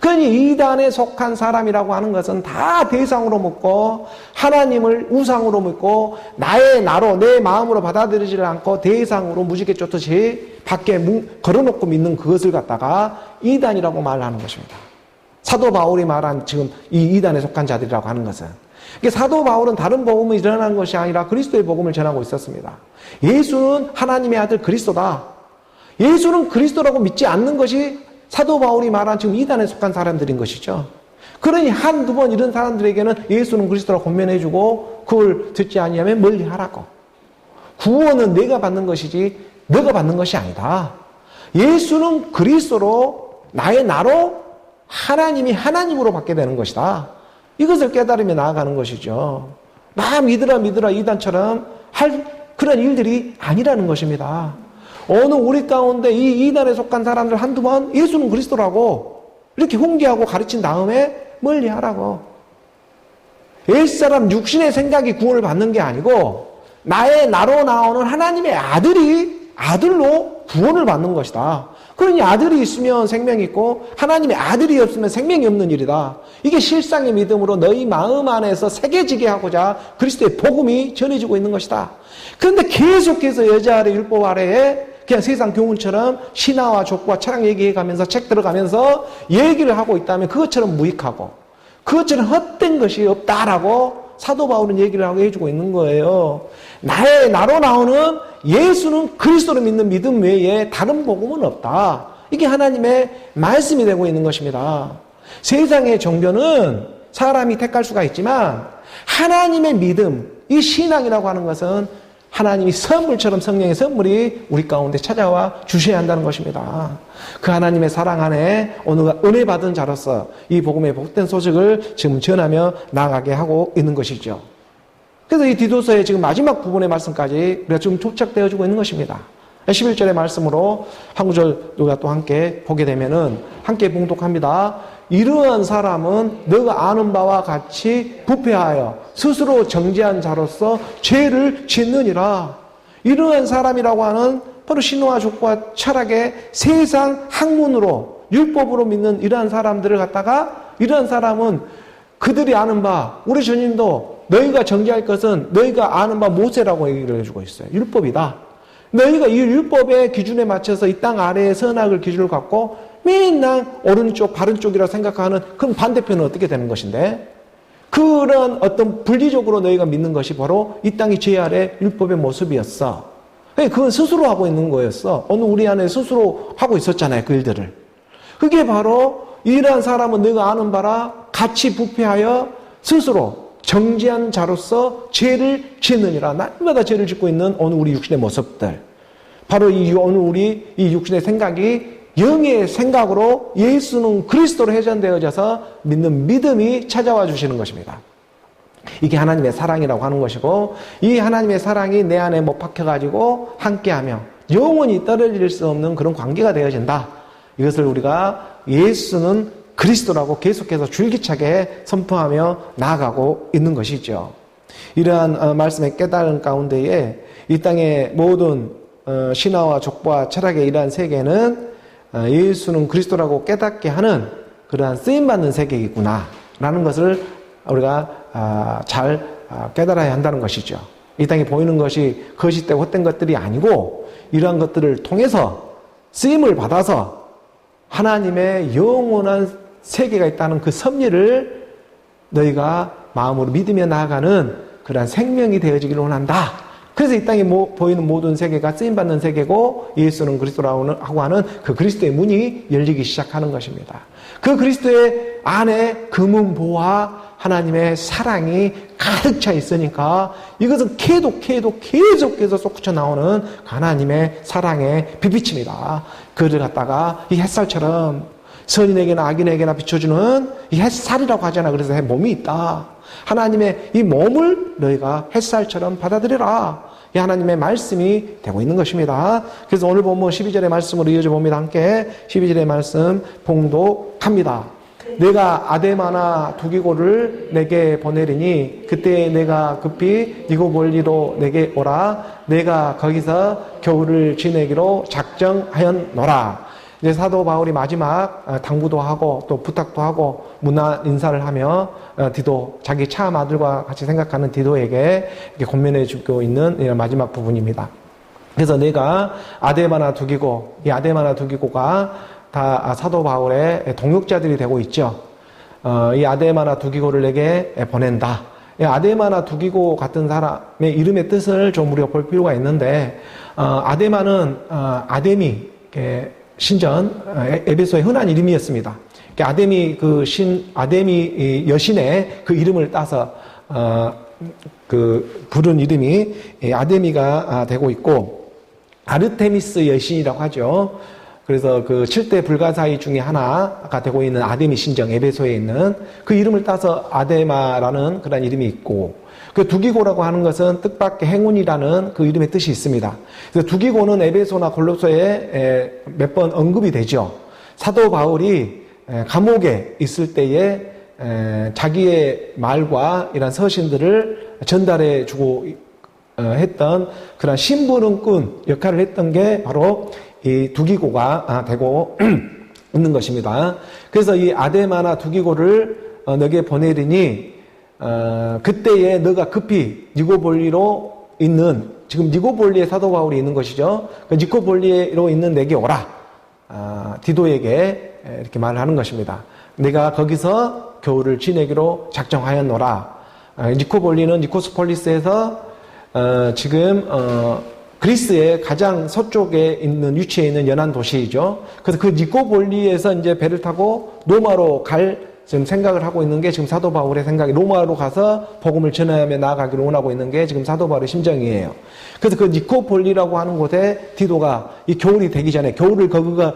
그러니 이단에 속한 사람이라고 하는 것은 다 대상으로 묻고 하나님을 우상으로 묻고 나의 나로 내 마음으로 받아들이지 않고 대상으로 무지개 쫓듯이 밖에 걸어놓고 믿는 그것을 갖다가 이단이라고 말하는 것입니다. 사도 바울이 말한 지금 이 이단에 속한 자들이라고 하는 것은, 사도 바울은 다른 복음을 전하는 것이 아니라 그리스도의 복음을 전하고 있었습니다. 예수는 하나님의 아들 그리스도다. 예수는 그리스도라고 믿지 않는 것이 사도 바울이 말한 지금 이단에 속한 사람들인 것이죠. 그러니 한두 번 이런 사람들에게는 예수는 그리스도라고 권면해주고 그걸 듣지 아니하면 멀리하라고. 구원은 내가 받는 것이지 너가 받는 것이 아니다. 예수는 그리스도로 나의 나로 하나님이 하나님으로 받게 되는 것이다. 이것을 깨달으며 나아가는 것이죠. 나 믿으라 이단처럼 할 그런 일들이 아니라는 것입니다. 어느 우리 가운데 이 이단에 속한 사람들 한두 번 예수는 그리스도라고 이렇게 훈계하고 가르친 다음에 멀리하라고. 옛사람 육신의 생각이 구원을 받는 게 아니고 나의 나로 나오는 하나님의 아들로 구원을 받는 것이다. 그러니 아들이 있으면 생명이 있고 하나님의 아들이 없으면 생명이 없는 일이다. 이게 실상의 믿음으로 너희 마음 안에서 새겨지게 하고자 그리스도의 복음이 전해지고 있는 것이다. 그런데 계속해서 여자 아래 율법 아래에 그냥 세상 교훈처럼 신화와 족보와 철학 얘기해가면서 책 들어가면서 얘기를 하고 있다면 그것처럼 무익하고 그것처럼 헛된 것이 없다라고 사도 바울은 얘기를 하고 해주고 있는 거예요. 나로 나오는 예수는 그리스도를 믿는 믿음 외에 다른 복음은 없다. 이게 하나님의 말씀이 되고 있는 것입니다. 세상의 종교는 사람이 택할 수가 있지만 하나님의 믿음, 이 신앙이라고 하는 것은 하나님이 선물처럼 성령의 선물이 우리 가운데 찾아와 주셔야 한다는 것입니다. 그 하나님의 사랑 안에 오늘 은혜 받은 자로서 이 복음의 복된 소식을 지금 전하며 나아가게 하고 있는 것이죠. 그래서 이 디도서의 지금 마지막 부분의 말씀까지 우리가 지금 도착되어지고 있는 것입니다. 11절의 말씀으로 한 구절 우리가 또 함께 보게 되면은 함께 봉독합니다. 이러한 사람은 너가 아는 바와 같이 부패하여 스스로 정죄한 자로서 죄를 짓느니라. 이러한 사람이라고 하는 바로 신화와 족보와 철학의 세상 학문으로 율법으로 믿는 이러한 사람들을 갖다가 이러한 사람은 그들이 아는 바, 우리 주님도 너희가 정죄할 것은 너희가 아는 바 모세라고 얘기를 해주고 있어요. 율법이다. 너희가 이 율법의 기준에 맞춰서 이 땅 아래의 선악을 기준을 갖고 맨날 오른쪽, 바른 쪽이라고 생각하는 그럼 반대편은 어떻게 되는 것인데? 그런 어떤 분리적으로 너희가 믿는 것이 바로 이 땅이 죄 아래 율법의 모습이었어. 그건 스스로 하고 있는 거였어. 오늘 우리 안에 스스로 하고 있었잖아요. 그 일들을. 그게 바로 이러한 사람은 너희가 아는 바라 같이 부패하여 스스로 정죄한 자로서 죄를 짓느니라. 날마다 죄를 짓고 있는 오늘 우리 육신의 모습들. 바로 오늘 우리 이 육신의 생각이 영의 생각으로 예수는 그리스도로 회전되어져서 믿는 믿음이 찾아와 주시는 것입니다. 이게 하나님의 사랑이라고 하는 것이고, 이 하나님의 사랑이 내 안에 못 박혀가지고 함께하며 영원히 떨어질 수 없는 그런 관계가 되어진다. 이것을 우리가 예수는 그리스도라고 계속해서 줄기차게 선포하며 나아가고 있는 것이죠. 이러한 말씀의 깨달음 가운데에 이 땅의 모든 신화와 족보와 철학의 이러한 세계는 예수는 그리스도라고 깨닫게 하는 그러한 쓰임받는 세계이구나 라는 것을 우리가 잘 깨달아야 한다는 것이죠. 이 땅에 보이는 것이 거짓되고 헛된 것들이 아니고 이러한 것들을 통해서 쓰임을 받아서 하나님의 영원한 세계가 있다는 그 섭리를 너희가 마음으로 믿으며 나아가는 그러한 생명이 되어지기를 원한다. 그래서 이 땅에 보이는 모든 세계가 쓰임받는 세계고 예수는 그리스도라고 하는 그 그리스도의 문이 열리기 시작하는 것입니다. 그 그리스도의 안에 금은보화 하나님의 사랑이 가득 차 있으니까 이것은 계속해서 솟구쳐 나오는 하나님의 사랑의 빛비침이다. 그를 갖다가 이 햇살처럼 선인에게나 악인에게나 비춰주는 이 햇살이라고 하잖아. 그래서 몸이 있다. 하나님의 이 몸을 너희가 햇살처럼 받아들여라. 이 하나님의 말씀이 되고 있는 것입니다. 그래서 오늘 보면 12절의 말씀으로 이어져 봅니다. 함께 12절의 말씀 봉독합니다. 내가 아데마나 두기고를 내게 보내리니 그때 내가 급히 니고볼리로 내게 오라. 내가 거기서 겨울을 지내기로 작정하였노라. 이제 사도 바울이 마지막 당부도 하고 또 부탁도 하고 문안 인사를 하며 디도, 자기 참 아들과 같이 생각하는 디도에게 이렇게 권면해 주고 있는 이런 마지막 부분입니다. 그래서 내가 아데마나 두기고, 이 아데마나 두기고가 다 사도 바울의 동역자들이 되고 있죠. 이 아데마나 두기고를 내게 보낸다. 이 아데마나 두기고 같은 사람의 이름의 뜻을 좀 우리가 볼 필요가 있는데, 아데마는 아데미 신전 에베소의 흔한 이름이었습니다. 아데미 아데미 여신의 그 이름을 따서 그 부른 이름이 아데미가 되고 있고, 아르테미스 여신이라고 하죠. 그래서 그 7대 불가사의 중에 하나가 되고 있는 아데미 신정 에베소에 있는 그 이름을 따서 아데마라는 그런 이름이 있고, 그 두기고라고 하는 것은 뜻밖의 행운이라는 그 이름의 뜻이 있습니다. 그래서 두기고는 에베소나 골로새에 몇 번 언급이 되죠. 사도 바울이 감옥에 있을 때에 자기의 말과 이런 서신들을 전달해 주고 했던 그런 심부름꾼 역할을 했던 게 바로 이 두기고가 되고 있는 것입니다. 그래서 이 아데마나 두기고를 너에게 보내리니 그때에 너가 급히 니고볼리로 있는, 지금 니고볼리에 사도 바울이 있는 것이죠. 그 니고볼리로 있는 내게 오라. 디도에게 이렇게 말을 하는 것입니다. 내가 거기서 겨울을 지내기로 작정하였노라. 니코볼리는 니코스폴리스에서 지금 그리스의 가장 서쪽에 있는 위치에 있는 연안 도시이죠. 그래서 그 니코볼리에서 이제 배를 타고 로마로 갈 지금 생각을 하고 있는 게 지금 사도 바울의 생각이, 로마로 가서 복음을 전하며 나아가기를 원하고 있는 게 지금 사도 바울의 심정이에요. 그래서 그 니코폴리라고 하는 곳에 디도가 이 겨울이 되기 전에, 겨울을 거기가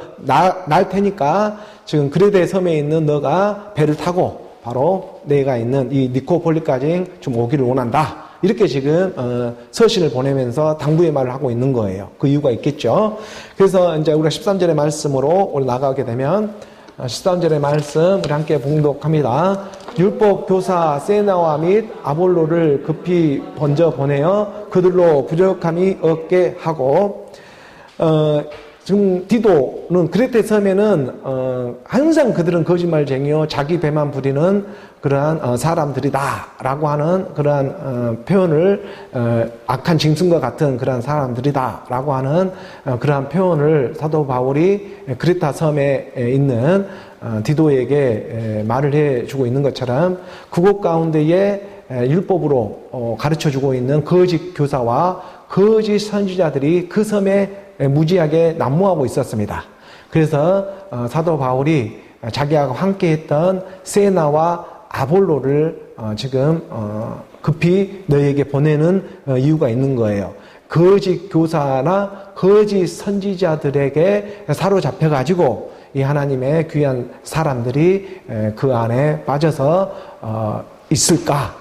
날 테니까 지금 그레데 섬에 있는 너가 배를 타고 바로 내가 있는 이 니코폴리까지 좀 오기를 원한다. 이렇게 지금 서신을 보내면서 당부의 말을 하고 있는 거예요. 그 이유가 있겠죠. 그래서 이제 우리가 13절의 말씀으로 오늘 나가게 되면 13절의 말씀 우리 함께 봉독합니다. 율법 교사 세나와 및 아볼로를 급히 먼저 보내어 그들로 부족함이 없게 하고, 지금 디도는 그레테 섬에는 항상 그들은 거짓말쟁이요 자기 배만 부리는 그러한 사람들이다라고 하는 그러한 표현을 악한 짐승과 같은 그러한 사람들이다라고 하는 그러한 표현을 사도 바울이 그레타 섬에 있는 디도에게 말을 해주고 있는 것처럼 그곳 가운데에 율법으로 가르쳐주고 있는 거짓 교사와 거짓 선지자들이 그 섬에 무지하게 난무하고 있었습니다. 그래서 사도 바울이 자기하고 함께했던 세나와 아볼로를 지금 급히 너희에게 보내는 이유가 있는 거예요. 거짓 교사나 거짓 선지자들에게 사로잡혀가지고 이 하나님의 귀한 사람들이 그 안에 빠져서 있을까?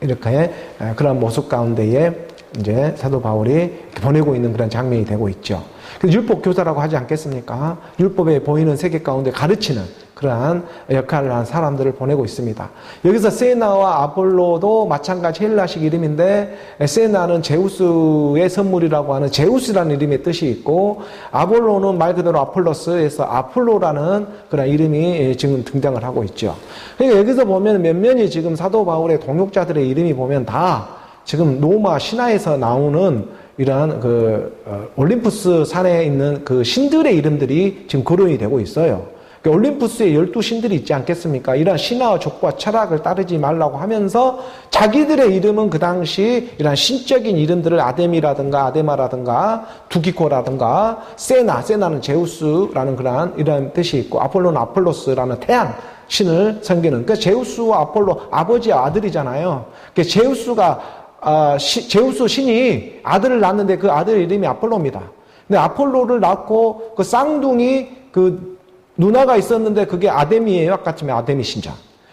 이렇게 그런 모습 가운데에 이제 사도 바울이 보내고 있는 그런 장면이 되고 있죠. 그래서 율법 교사라고 하지 않겠습니까? 율법에 보이는 세계 가운데 가르치는 그러한 역할을 한 사람들을 보내고 있습니다. 여기서 세나와 아폴로도 마찬가지 헬라식 이름인데 세나는 제우스의 선물이라고 하는 제우스라는 이름의 뜻이 있고 아폴로는 말 그대로 아폴로스에서 아폴로라는 그런 이름이 지금 등장을 하고 있죠. 그러니까 여기서 보면 몇몇이 지금 사도 바울의 동역자들의 이름이 보면 다 지금 로마 신화에서 나오는 이러한 올림푸스 산에 있는 그 신들의 이름들이 지금 거론이 되고 있어요. 올림푸스에 12신들이 있지 않겠습니까? 이러한 신화와 족과 철학을 따르지 말라고 하면서 자기들의 이름은 그 당시 이러한 신적인 이름들을 아데미라든가 아데마라든가 두기코라든가 세나는 제우스라는 그러한 이러한 뜻이 있고 아폴로는 아폴로스라는 태양 신을 섬기는 그 제우스와 아폴로 아버지와 아들이잖아요. 제우스 신이 아들을 낳았는데 그 아들 이름이 아폴로입니다. 근데 아폴로를 낳고 그 쌍둥이 누나가 있었는데 그게 아데미예요. 아까 전에 아데미 신자.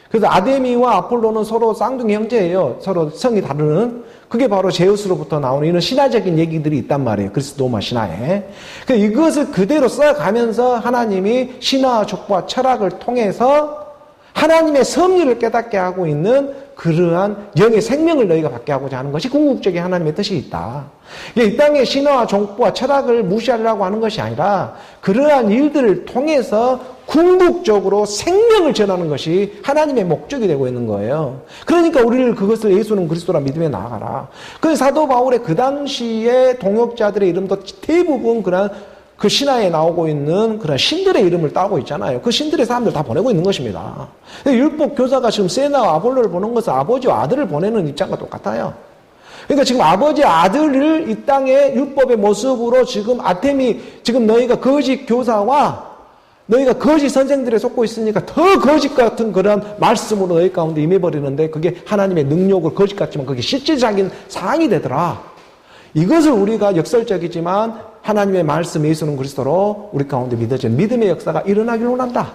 그래서 아데미와 아폴로는 서로 쌍둥이 형제예요. 서로 성이 다르는. 그게 바로 제우스로부터 나오는 이런 신화적인 얘기들이 있단 말이에요. 그리스 로마 신화에. 이것을 그대로 써가면서 하나님이 신화, 족보와 철학을 통해서 하나님의 섭리를 깨닫게 하고 있는 그러한 영의 생명을 너희가 받게 하고자 하는 것이 궁극적인 하나님의 뜻이 있다. 이 땅의 신화와 족보와 철학을 무시하려고 하는 것이 아니라 그러한 일들을 통해서 궁극적으로 생명을 전하는 것이 하나님의 목적이 되고 있는 거예요. 그러니까 우리를 그것을 예수는 그리스도라 믿음에 나아가라. 그 사도 바울의 그 당시의 동역자들의 이름도 대부분 그런 그 신화에 나오고 있는 그런 신들의 이름을 따고 있잖아요. 그 신들의 사람들 다 보내고 있는 것입니다. 율법 교사가 지금 세나와 아볼로를 보는 것은 아버지와 아들을 보내는 입장과 똑같아요. 그러니까 지금 아버지 아들을 이 땅의 율법의 모습으로 지금 지금 너희가 거짓 교사와 너희가 거짓 선생들에 속고 있으니까 더 거짓 같은 그런 말씀으로 너희 가운데 임해버리는데 그게 하나님의 능력을 거짓 같지만 그게 실질적인 상황이 되더라. 이것을 우리가 역설적이지만 하나님의 말씀 예수는 그리스도로 우리 가운데 믿어지는 믿음의 역사가 일어나기를 원한다.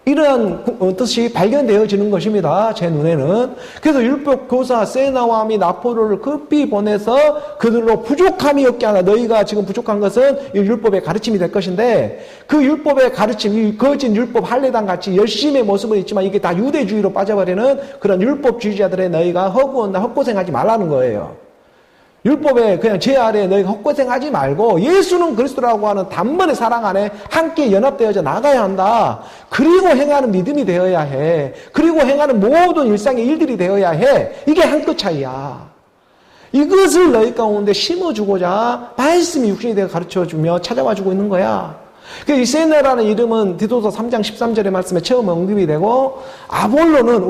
이러한 뜻이 발견되어지는 것입니다. 제 눈에는. 그래서 율법 교사 세나와 및 아폴로를 급히 보내서 그들로 부족함이 없게 하나. 너희가 지금 부족한 것은 이 율법의 가르침이 될 것인데 그 율법의 가르침, 이 거짓 율법 할례당 같이 열심의 모습은 있지만 이게 다 유대주의로 빠져버리는 그런 율법주의자들의 너희가 헛고생하지 말라는 거예요. 율법에 그냥 제 아래에 너희가 헛고생하지 말고 예수는 그리스도라고 하는 단번의 사랑 안에 함께 연합되어져 나가야 한다. 그리고 행하는 믿음이 되어야 해. 그리고 행하는 모든 일상의 일들이 되어야 해. 이게 한 끗 차이야. 이것을 너희 가운데 심어주고자 말씀이 육신이 되어 가르쳐주며 찾아와주고 있는 거야. 이 세나라는 이름은 디도서 3장 13절의 말씀에 처음 언급이 되고 아볼로는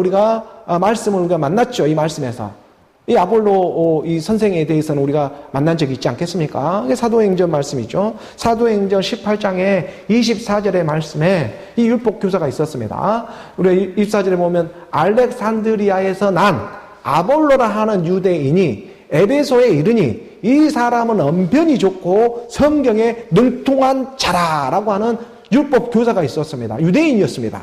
말씀을 우리가 만났죠. 이 말씀에서. 이 아볼로 이 선생에 대해서는 우리가 만난 적이 있지 않겠습니까? 이게 사도행전 말씀이죠. 사도행전 18장에 24절의 말씀에 이 율법 교사가 있었습니다. 우리 24절에 보면 알렉산드리아에서 난 아볼로라 하는 유대인이 에베소에 이르니 이 사람은 언변이 좋고 성경에 능통한 자라라고 하는 율법 교사가 있었습니다. 유대인이었습니다.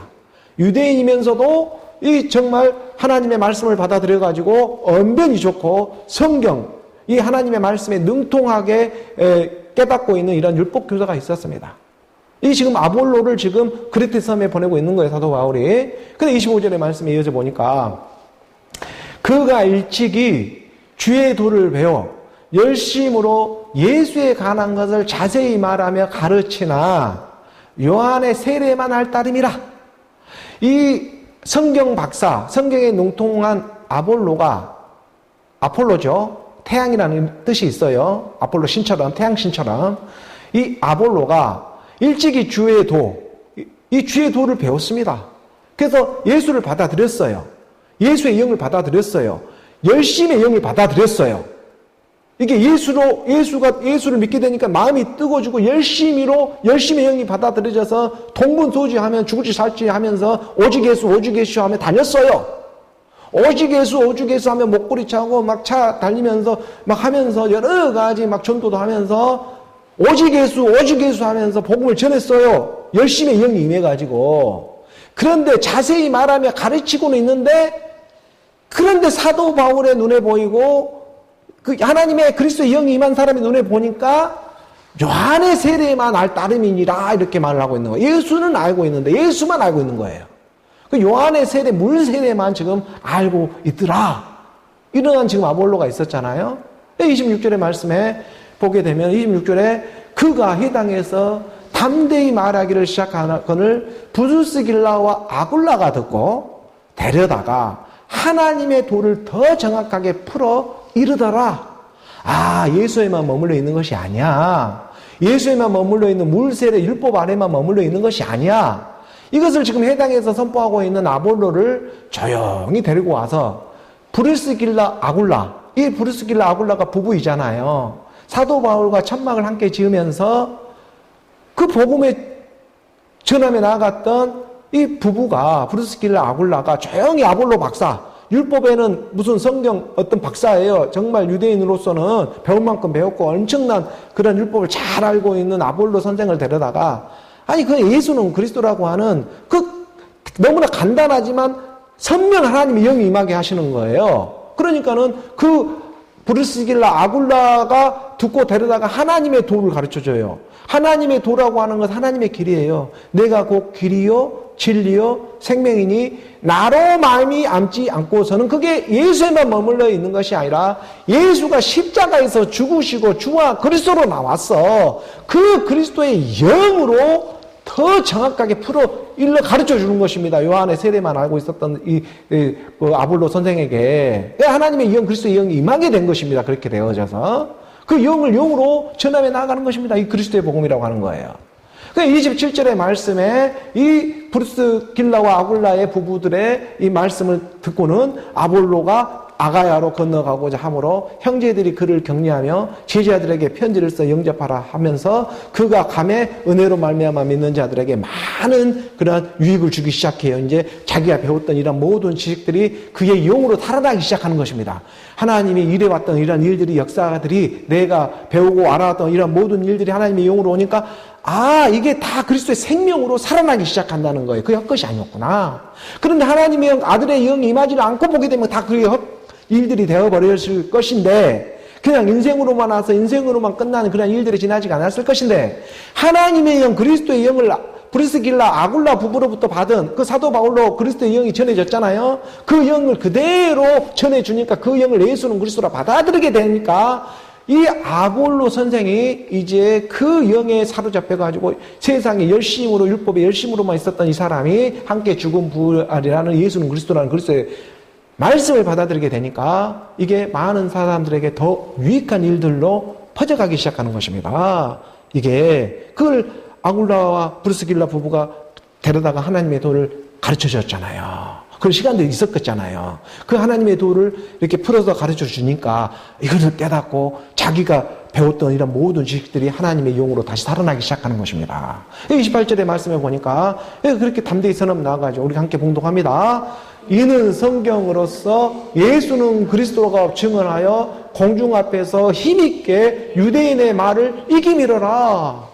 유대인이면서도 이 정말 하나님의 말씀을 받아들여가지고 언변이 좋고 성경, 이 하나님의 말씀에 능통하게 깨닫고 있는 이런 율법 교사가 있었습니다. 이 지금 아볼로를 지금 그레테 섬에 보내고 있는 거예요, 사도 바울이. 근데 25절의 말씀에 이어져 보니까 그가 일찍이 주의 도를 배워 열심으로 예수에 관한 것을 자세히 말하며 가르치나 요한의 세례만 할 따름이라. 이 성경 박사, 성경에 능통한 아폴로죠. 태양이라는 뜻이 있어요. 아폴로 신처럼, 태양 신처럼. 이 아볼로가 일찍이 주의 이 주의 도를 배웠습니다. 그래서 예수를 받아들였어요. 예수의 영을 받아들였어요. 열심의 영을 받아들였어요. 이게 예수를 믿게 되니까 마음이 뜨거워지고 열심의 영이 받아들여져서 동분소지하면 죽을지 살지 하면서 오직 예수 하며 다녔어요. 오직 예수 하며 목걸이 차고 막 차 달리면서 막 하면서 여러 가지 막 전도도 하면서 오직 예수 하면서 복음을 전했어요. 열심의 영이 임해가지고. 그런데 자세히 말하며 가르치고는 있는데, 그런데 사도 바울의 눈에 보이고 그 하나님의 그리스도의 영이 임한 사람의 눈에 보니까 요한의 세례만 알 따름이니라 이렇게 말을 하고 있는 거예요. 예수는 알고 있는데 예수만 알고 있는 거예요. 그 요한의 세례, 물 세례만 지금 알고 있더라. 이러한 지금 아볼로가 있었잖아요. 26절의 말씀에 보게 되면 26절에 그가 해당해서 담대히 말하기를 시작하거늘 부두스길라와 아굴라가 듣고 데려다가 하나님의 도를 더 정확하게 풀어 이르더라. 예수에만 머물러 있는 것이 아니야. 예수에만 머물러 있는 물세례 율법 아래만 머물러 있는 것이 아니야. 이것을 지금 해당해서 선포하고 있는 아볼로를 조용히 데리고 와서 브리스길라 아굴라, 이 브리스길라 아굴라가 부부이잖아요. 사도 바울과 천막을 함께 지으면서 그 복음의 전함에 나아갔던 이 부부가 브리스길라 아굴라가 조용히 아볼로 박사, 율법에는 무슨 성경 어떤 박사예요. 정말 유대인으로서는 배울 만큼 배웠고 엄청난 그런 율법을 잘 알고 있는 아볼로 선생을 데려다가 그 예수는 그리스도라고 하는 그 너무나 간단하지만 선명 하나님의 영이 임하게 하시는 거예요. 그러니까는 그 브리스길라 아굴라가 듣고 데려다가 하나님의 도를 가르쳐줘요. 하나님의 도라고 하는 것 하나님의 길이에요. 내가 곧 길이요 진리요 생명이니 나로 마음이 암지 않고서는 그게 예수에만 머물러 있는 것이 아니라 예수가 십자가에서 죽으시고 주와 그리스도로 나왔어. 그 그리스도의 영으로 더 정확하게 일러 가르쳐 주는 것입니다. 요한의 세례만 알고 있었던 아볼로 선생에게 하나님의 영, 그리스도의 영이 임하게 된 것입니다. 그렇게 되어져서 그 영을 영으로 전함해 나아가는 것입니다. 이 그리스도의 복음이라고 하는 거예요. 27절의 말씀에 이 브리스길라와 아굴라의 부부들의 이 말씀을 듣고는 아볼로가 아가야로 건너가고자 하므로 형제들이 그를 격려하며 제자들에게 편지를 써 영접하라 하면서 그가 감에 은혜로 말미암아 믿는 자들에게 많은 그런 유익을 주기 시작해요. 이제 자기가 배웠던 이런 모든 지식들이 그의 영으로 살아나기 시작하는 것입니다. 하나님이 일해왔던 이런 일들이 역사들이 내가 배우고 알아왔던 이런 모든 일들이 하나님의 영으로 오니까 이게 다 그리스도의 생명으로 살아나기 시작한다는 거예요. 그 헛것이 아니었구나. 그런데 하나님의 영, 아들의 영이 임하지 않고 보게 되면 다 그게 일들이 되어버렸을 것인데 그냥 인생으로만 와서 인생으로만 끝나는 그런 일들이 지나지 않았을 것인데 하나님의 영, 그리스도의 영을 브리스길라 아굴라 부부로부터 받은 그 사도 바울로 그리스도의 영이 전해졌잖아요. 그 영을 그대로 전해주니까 그 영을 예수는 그리스도라 받아들이게 되니까 이 아볼로 선생이 이제 그 영에 사로잡혀가지고 세상에 열심으로 율법에 열심으로만 있었던 이 사람이 함께 죽은 부활이라는 예수는 그리스도라는 그리스도의 말씀을 받아들이게 되니까 이게 많은 사람들에게 더 유익한 일들로 퍼져가기 시작하는 것입니다. 이게 그걸 아굴라와 브리스길라 부부가 데려다가 하나님의 도를 가르쳐 줬잖아요. 그런 시간도 있었겠잖아요. 그 하나님의 도를 이렇게 풀어서 가르쳐 주니까 이것을 깨닫고 자기가 배웠던 이런 모든 지식들이 하나님의 영으로 다시 살아나기 시작하는 것입니다. 28절의 말씀에 보니까 그렇게 담대히 선언 나와가지고 우리 함께 봉독합니다. 이는 성경으로서 예수는 그리스도가 증언하여 공중 앞에서 힘있게 유대인의 말을 이기미러라.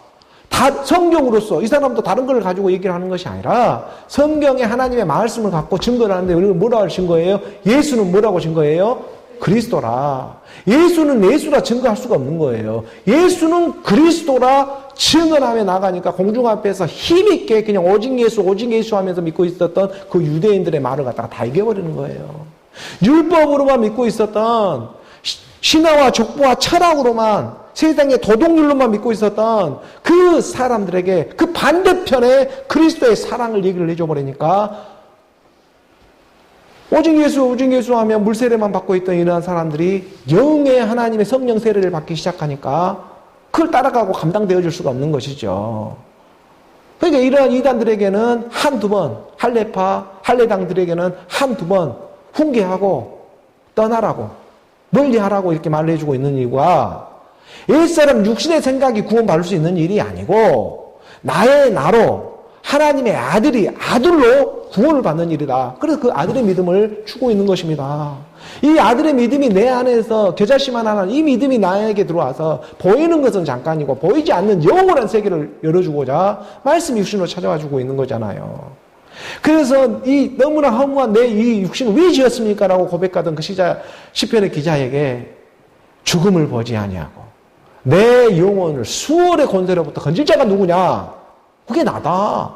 성경으로서 이 사람도 다른 걸 가지고 얘기를 하는 것이 아니라 성경에 하나님의 말씀을 갖고 증거를 하는데 우리가 뭐라고 증거해요? 예수는 뭐라고 증거해요? 그리스도라. 예수는 예수라 증거할 수가 없는 거예요. 예수는 그리스도라 증언하며 나가니까 공중 앞에서 힘있게 그냥 오직 예수 하면서 믿고 있었던 그 유대인들의 말을 갖다가 다 이겨버리는 거예요. 율법으로만 믿고 있었던 신화와 족보와 철학으로만 세상의 도덕률로만 믿고 있었던 그 사람들에게 그 반대편에 그리스도의 사랑을 얘기를 해줘버리니까 오직 예수 하면 물세례만 받고 있던 이러한 사람들이 영의 하나님의 성령 세례를 받기 시작하니까 그걸 따라가고 감당되어 줄 수가 없는 것이죠. 그러니까 이러한 이단들에게는 한두 번, 할례당들에게는 한두 번 훈계하고 떠나라고, 멀리하라고 이렇게 말을 해주고 있는 이유가 옛사람 육신의 생각이 구원받을 수 있는 일이 아니고 나의 나로 하나님의 아들로 구원을 받는 일이다. 그래서 그 아들의 믿음을 주고 있는 것입니다. 이 아들의 믿음이 내 안에서 겨자씨만 하는 이 믿음이 나에게 들어와서 보이는 것은 잠깐이고 보이지 않는 영원한 세계를 열어주고자 말씀 육신으로 찾아와 주고 있는 거잖아요. 그래서 이 너무나 허무한 내 이 육신을 왜 지었습니까? 라고 고백하던 그 시편의 기자에게 죽음을 보지 아니하고 내 영혼을 수월의 권세로부터 건질 자가 누구냐? 그게 나다.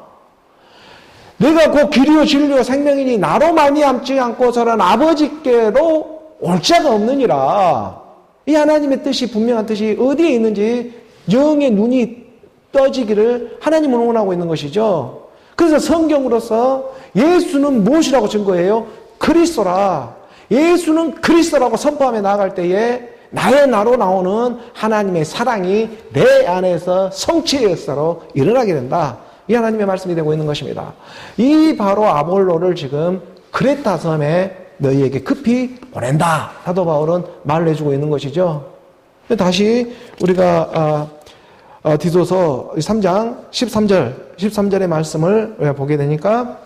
내가 그 길이요 진리요 생명이니 나로 말미암지 않고서는 아버지께로 올 자가 없느니라. 이 하나님의 뜻이 분명한 뜻이 어디에 있는지 영의 눈이 떠지기를 하나님은 응원하고 있는 것이죠. 그래서 성경으로서 예수는 무엇이라고 증거해요? 그리스도라. 예수는 그리스도라고 선포하며 나아갈 때에 나의 나로 나오는 하나님의 사랑이 내 안에서 성취의 역사로 일어나게 된다. 이 하나님의 말씀이 되고 있는 것입니다. 이 바로 아볼로를 지금 크레타 섬에 너희에게 급히 보낸다. 사도 바울은 말을 해주고 있는 것이죠. 다시 우리가 디도서 3장 13절의 말씀을 우리가 보게 되니까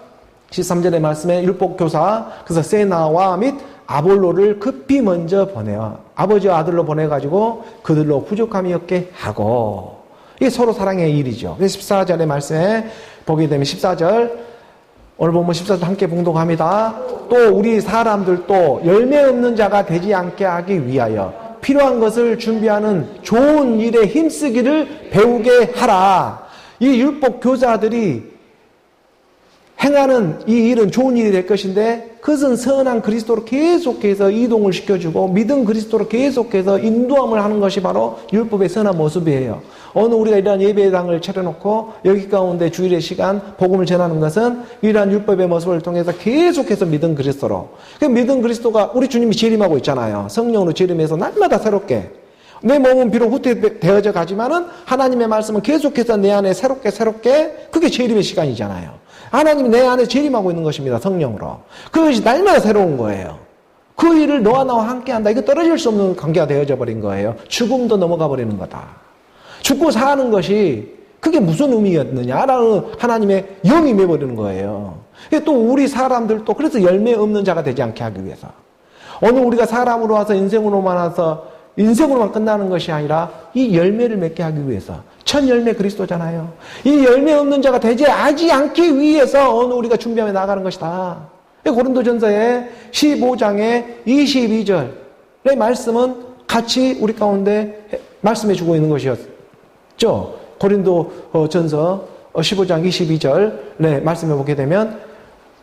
13절의 말씀에 율법교사 그래서 세나와 및 아볼로를 급히 먼저 보내어 아버지와 아들로 보내가지고 그들로 부족함이 없게 하고 이게 서로 사랑의 일이죠. 그래서 14절의 말씀에 보게 되면 14절 오늘 보면 14절 함께 봉독합니다. 또 우리 사람들도 열매 없는 자가 되지 않게 하기 위하여 필요한 것을 준비하는 좋은 일에 힘쓰기를 배우게 하라. 이 율법 교사들이 행하는 이 일은 좋은 일이 될 것인데 그것은 선한 그리스도로 계속해서 이동을 시켜주고 믿은 그리스도로 계속해서 인도함을 하는 것이 바로 율법의 선한 모습이에요. 오늘 우리가 이러한 예배당을 차려놓고 여기 가운데 주일의 시간 복음을 전하는 것은 이러한 율법의 모습을 통해서 계속해서 믿은 그리스도로 그 믿은 그리스도가 우리 주님이 재림하고 있잖아요. 성령으로 재림해서 날마다 새롭게 내 몸은 비록 후퇴되어져 가지만은 하나님의 말씀은 계속해서 내 안에 새롭게 그게 재림의 시간이잖아요. 하나님이 내 안에 재림하고 있는 것입니다. 성령으로. 그것이 날마다 새로운 거예요. 그 일을 너와 나와 함께한다. 이거 떨어질 수 없는 관계가 되어져 버린 거예요. 죽음도 넘어가 버리는 거다. 죽고 사는 것이 그게 무슨 의미였느냐라는 하나님의 영이 매버리는 거예요. 또 우리 사람들도 그래서 열매 없는 자가 되지 않게 하기 위해서 오늘 우리가 사람으로 와서 인생으로만 끝나는 것이 아니라 이 열매를 맺게 하기 위해서 첫 열매 그리스도잖아요. 이 열매 없는 자가 되지 않기 위해서 오늘 우리가 준비하며 나가는 것이다. 고린도전서의 15장의 22절의 말씀은 같이 우리 가운데 말씀해 주고 있는 것이었죠. 고린도전서 15장 22절 말씀해 보게 되면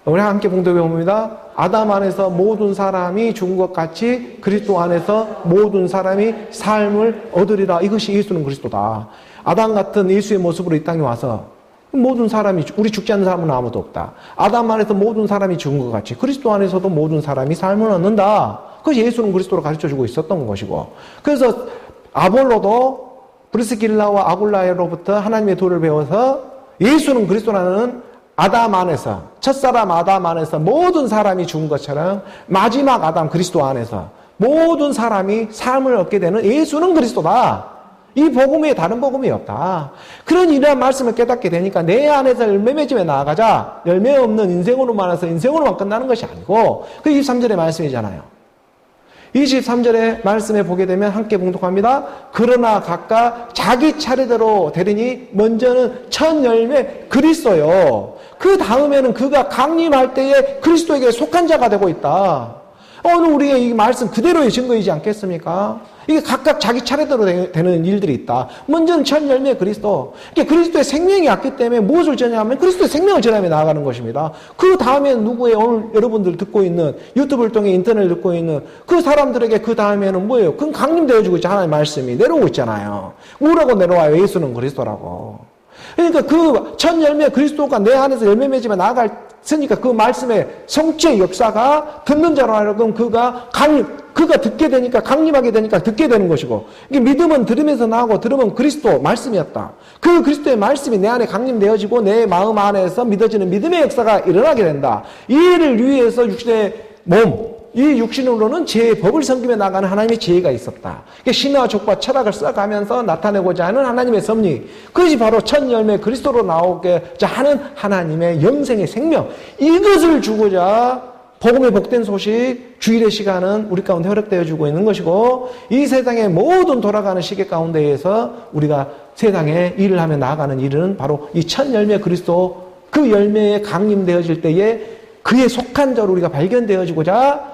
우리 함께 봉독해 봅니다. 아담 안에서 모든 사람이 죽은 것 같이 그리스도 안에서 모든 사람이 삶을 얻으리라. 이것이 예수는 그리스도다. 아담 같은 예수의 모습으로 이 땅에 와서 모든 사람이 우리 죽지 않는 사람은 아무도 없다. 아담 안에서 모든 사람이 죽은 것 같이 그리스도 안에서도 모든 사람이 삶을 얻는다. 그것이 예수는 그리스도로 가르쳐주고 있었던 것이고 그래서 아볼로도 브리스길라와 아굴라로부터 하나님의 도를 배워서 예수는 그리스도라는 아담 안에서 첫사람 아담 안에서 모든 사람이 죽은 것처럼 마지막 아담 그리스도 안에서 모든 사람이 삶을 얻게 되는 예수는 그리스도다. 이 복음 외에 다른 복음이 없다. 그런 이러한 말씀을 깨닫게 되니까 내 안에서 열매 맺음에 나아가자. 열매 없는 인생으로만 해서 인생으로만 끝나는 것이 아니고 그 23절의 말씀이잖아요. 23절의 말씀에 보게 되면 함께 봉독합니다. 그러나 각각 자기 차례대로 되리니 먼저는 첫 열매 그리스도요. 그 다음에는 그가 강림할 때에 그리스도에게 속한 자가 되고 있다. 오늘 우리의 이 말씀 그대로의 증거이지 않겠습니까? 이게 각각 자기 차례대로 되는 일들이 있다. 먼저는 첫 열매 그리스도. 그리스도의 생명이 왔기 때문에 무엇을 전하면 그리스도의 생명을 전하며 나아가는 것입니다. 그 다음에는 누구의 오늘 여러분들 듣고 있는 유튜브를 통해 인터넷을 듣고 있는 그 사람들에게 그 다음에는 뭐예요? 그건 강림되어지고 있잖아요. 하나님의 말씀이 내려오고 있잖아요. 뭐라고 내려와요? 예수는 그리스도라고. 그러니까 그 첫 열매 그리스도가 내 안에서 열매 맺으며 나아갔으니까 그 말씀의 성취의 역사가 듣는 자로 하여금 그가 듣게 되니까 강림하게 되니까 듣게 되는 것이고, 이게 믿음은 들으면서 나오고 들으면 그리스도 말씀이었다. 그 그리스도의 말씀이 내 안에 강림되어지고 내 마음 안에서 믿어지는 믿음의 역사가 일어나게 된다. 이를 위해서 육신의 몸, 이 육신으로는 죄의 법을 섬기며 나가는 하나님의 지혜가 있었다. 신화와 족과 철학을 써가면서 나타내고자 하는 하나님의 섭리, 그것이 바로 첫 열매 그리스도로 나오게 하는 하나님의 영생의 생명, 이것을 주고자 복음의 복된 소식, 주일의 시간은 우리 가운데 허락되어주고 있는 것이고, 이 세상의 모든 돌아가는 시계 가운데에서 우리가 세상에 일을 하며 나아가는 일은 바로 이 첫 열매 그리스도, 그 열매에 강림되어질 때에 그에 속한 자로 우리가 발견되어지고자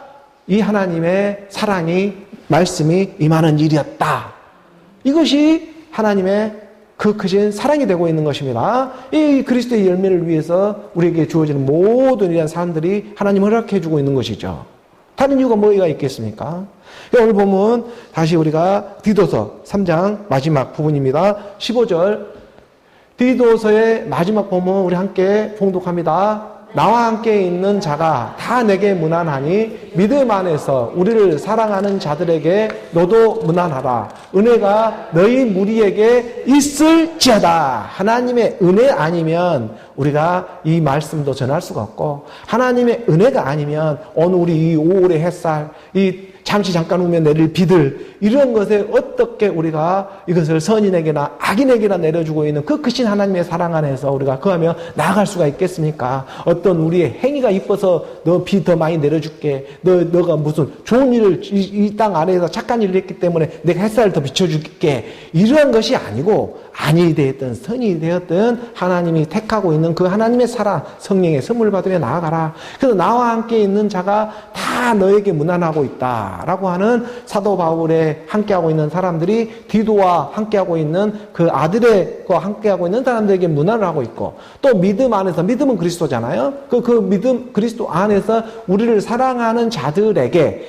이 하나님의 사랑이, 말씀이 임하는 일이었다. 이것이 하나님의 그 크신 사랑이 되고 있는 것입니다. 이 그리스도의 열매를 위해서 우리에게 주어지는 모든 이러한 사람들이 하나님 허락해 주고 있는 것이죠. 다른 이유가 뭐가 있겠습니까? 오늘 보면 다시 우리가 디도서 3장 마지막 부분입니다. 15절 디도서의 마지막 부분 우리 함께 봉독합니다. 나와 함께 있는 자가 다 내게 무난하니 믿음 안에서 우리를 사랑하는 자들에게 너도 무난하라. 은혜가 너희 무리에게 있을지어다. 하나님의 은혜 아니면 우리가 이 말씀도 전할 수가 없고, 하나님의 은혜가 아니면 오늘 우리 이 5월의 햇살, 이 잠시 잠깐 오면 내릴 비들, 이런 것에 어떻게 우리가 이것을 선인에게나 악인에게나 내려주고 있는 그 크신 하나님의 사랑 안에서 우리가 그하며 나아갈 수가 있겠습니까? 어떤 우리의 행위가 이뻐서 너 비 더 많이 내려줄게, 너가 무슨 좋은 일을 이 땅 안에서 착한 일을 했기 때문에 내가 햇살을 더 비춰줄게, 이러한 것이 아니고, 안이 되었든 선이 되었든 하나님이 택하고 있는 그 하나님의 사랑, 성령의 선물을 받으며 나아가라. 그래서 나와 함께 있는 자가 다 너에게 무난하고 있다 라고 하는 사도 바울에 함께하고 있는 사람들이 디도와 함께하고 있는 그 아들과 함께하고 있는 사람들에게 무난을 하고 있고, 또 믿음 안에서, 믿음은 그리스도잖아요. 그 믿음 그리스도 안에서 우리를 사랑하는 자들에게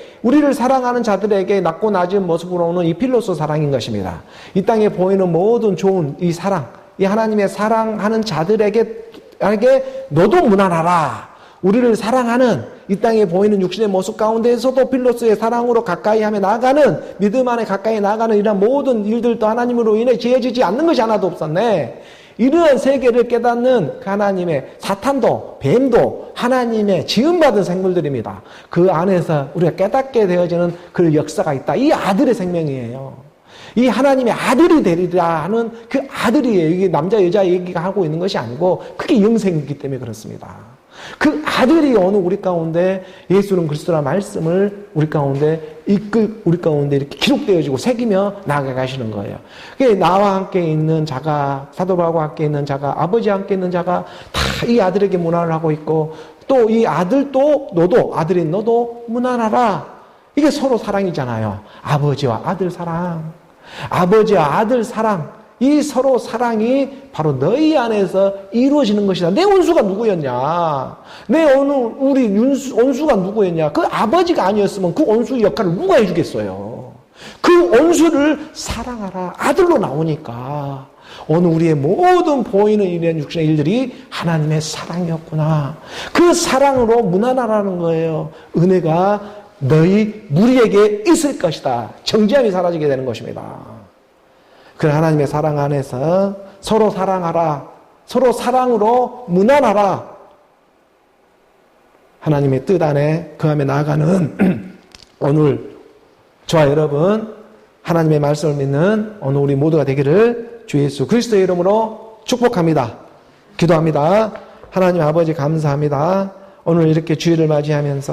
낮고 낮은 모습으로 오는 이 필로소 사랑인 것입니다. 이 땅에 보이는 모든 좋은 이 사랑, 이 하나님의 사랑하는 자들에게 너도 무난하라. 우리를 사랑하는 이 땅에 보이는 육신의 모습 가운데에서도 필로스의 사랑으로 가까이 하며 나아가는, 믿음 안에 가까이 나아가는 이런 모든 일들도 하나님으로 인해 지어지지 않는 것이 하나도 없었네. 이러한 세계를 깨닫는 그 하나님의, 사탄도 뱀도 하나님의 지음받은 생물들입니다. 그 안에서 우리가 깨닫게 되어지는 그 역사가 있다. 이 아들의 생명이에요. 이 하나님의 아들이 되리라 하는 그 아들이에요. 이게 남자 여자 얘기가 하고 있는 것이 아니고 그게 영생이기 때문에 그렇습니다. 그 아들이 오늘 우리 가운데 예수는 그리스도라는 말씀을 우리 가운데 우리 가운데 이렇게 기록되어지고 새기며 나아가 가시는 거예요. 나와 함께 있는 자가, 사도 바울과 함께 있는 자가, 아버지와 함께 있는 자가 다 이 아들에게 문안을 하고 있고, 또 이 아들도 너도, 아들인 너도 문안하라. 이게 서로 사랑이잖아요. 아버지와 아들 사랑, 아버지와 아들 사랑, 이 서로 사랑이 바로 너희 안에서 이루어지는 것이다. 내 원수가 누구였냐? 우리 원수가 누구였냐? 그 아버지가 아니었으면 그 원수 역할을 누가 해주겠어요? 그 원수를 사랑하라. 아들로 나오니까 오늘 우리의 모든 보이는 이런 육신의 일들이 하나님의 사랑이었구나. 그 사랑으로 무난하라는 거예요. 은혜가 너희 무리에게 있을 것이다. 정죄함이 사라지게 되는 것입니다. 그 하나님의 사랑 안에서 서로 사랑하라. 서로 사랑으로 무난하라. 하나님의 뜻 안에 그함에 나아가는 오늘 저와 여러분, 하나님의 말씀을 믿는 오늘 우리 모두가 되기를 주 예수 그리스도의 이름으로 축복합니다. 기도합니다. 하나님 아버지 감사합니다. 오늘 이렇게 주일을 맞이하면서